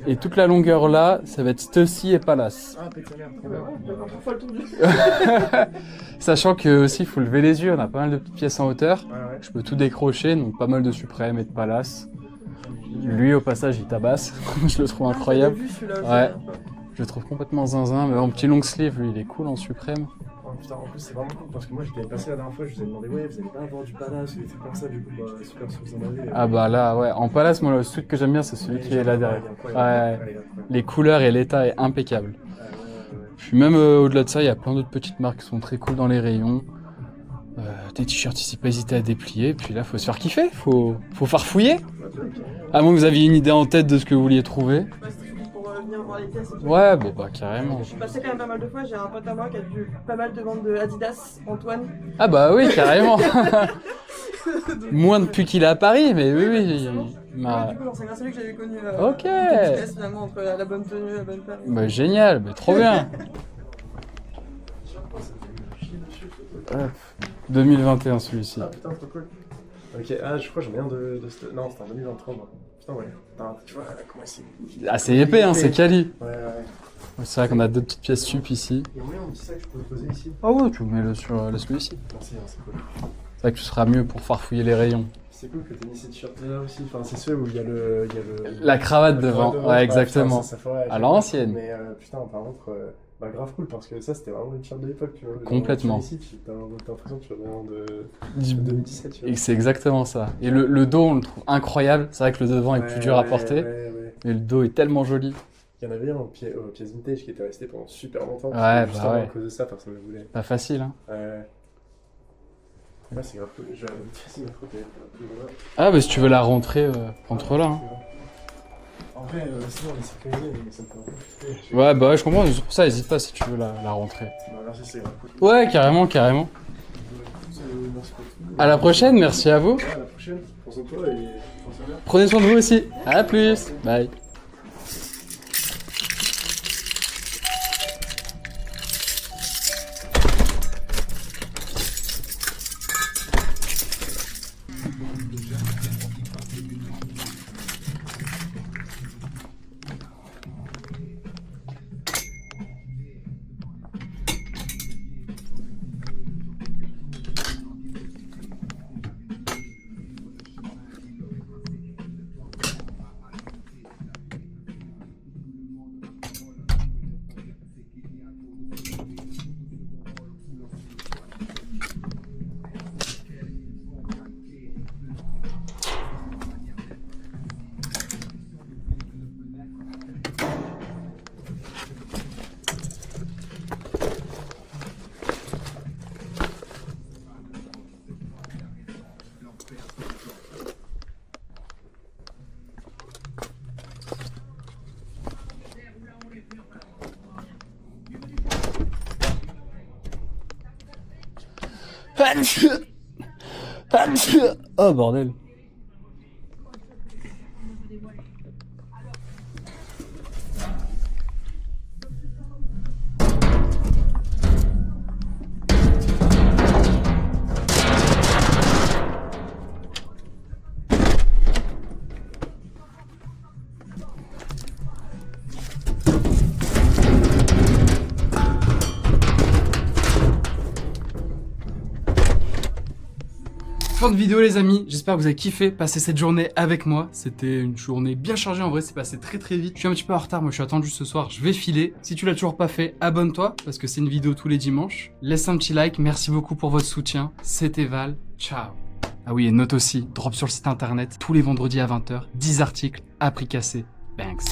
Et toute la longueur là, ça va être Stussy et Palace. Ah, pète sa mère. Bah ouais, on peut encore fois le tour du. Sachant que aussi, il faut lever les yeux, on a pas mal de petites pièces en hauteur. Ouais. Je peux tout décrocher, donc pas mal de Suprême et de Palace. Lui, au passage, il tabasse. Je le trouve incroyable. Vu celui-là aussi, Ouais. hein. Je le trouve complètement zinzin, mais en petit long sleeve, lui, il est cool en Suprême. Oh, putain, en plus, c'est vraiment cool parce que moi, j'étais passé la dernière fois, je vous ai demandé, ouais, vous allez pas avoir du Palace ou des trucs comme ça, du coup, bah, super si vous en avez. Ah bah là, ouais. En Palace, moi, le truc que j'aime bien, c'est celui qui est là derrière. Ouais. Les couleurs et l'état est impeccable. Puis même au-delà de ça, il y a plein d'autres petites marques qui sont très cool dans les rayons. Des t-shirts ici, pas hésiter à déplier. Puis là, faut se faire kiffer, faut farfouiller. À moins que vous aviez une idée en tête de ce que vous vouliez trouver. Pour venir voir les pièces. Ouais, bon bah carrément. Je suis passé quand même pas mal de fois, j'ai un pote à moi qui a vu pas mal de ventes de Adidas, Antoine. Ah bah oui, carrément. Moins depuis qu'il est à Paris, mais oui, oui. Du coup, c'est grâce à lui que j'avais connu Ok. le business, finalement, entre la bonne tenue et la bonne paire. Bah génial, bah trop bien. 2021 celui-ci. Ah putain, trop cool. Ok, ah, je crois que j'en ai un de... Non, c'était en 2023, moi. Putain, ouais. Putain, tu vois, comment c'est... Ah c'est épais, hein, c'est quali. Ouais. C'est vrai qu'on a deux petites pièces sup ici. Il y a moyen, on me dit ça que je peux le poser ici. Ah ouais, tu mets-le sur celui-ci. Merci, c'est cool. C'est vrai que tu seras mieux pour farfouiller les rayons. C'est cool que tu aies mis ces t-shirts là aussi, enfin c'est ceux où il y a le... La cravate devant, ouais exactement. Putain, ça ferait, à l'ancienne. Mais putain, par contre, bah grave cool parce que ça c'était vraiment le t-shirt de l'époque, tu vois. Complètement. Ici, t'as l'impression que tu vas vraiment de 2017, tu vois. Et c'est exactement ça. Et le dos, on le trouve incroyable. C'est vrai que le devant est plus dur à porter. Mais le dos est tellement joli. Il y en avait un aux pièces vintage qui était resté pendant super longtemps. Ouais, juste bah ouais. à cause de ça, personne ne le voulait. Pas facile, hein. Ouais, c'est grave cool. Je vais essayer de me frotter. Ah, bah si tu veux la rentrer, rentre là. Hein. En vrai, sinon on est sécurisé, mais ça me fait un peu flipper. Ouais, bah ouais, je comprends. C'est pour ça, hésite pas si tu veux la rentrer. Bah, merci, c'est grave cool. Ouais, carrément. Merci pour tout. À la prochaine, merci à vous. Ouais, à la prochaine. Prends soin de toi et prends soin de toi. Prenez soin de vous aussi. À plus. Bye. Oh bordel. Fin de vidéo les amis, j'espère que vous avez kiffé passer cette journée avec moi. C'était une journée bien chargée, en vrai c'est passé très très vite. Je suis un petit peu en retard, moi je suis attendu ce soir, je vais filer. Si tu l'as toujours pas fait, abonne-toi parce que c'est une vidéo tous les dimanches. Laisse un petit like, merci beaucoup pour votre soutien. C'était Val, ciao. Ah oui et note aussi, drop sur le site internet tous les vendredis à 20h, 10 articles à prix cassé. Thanks.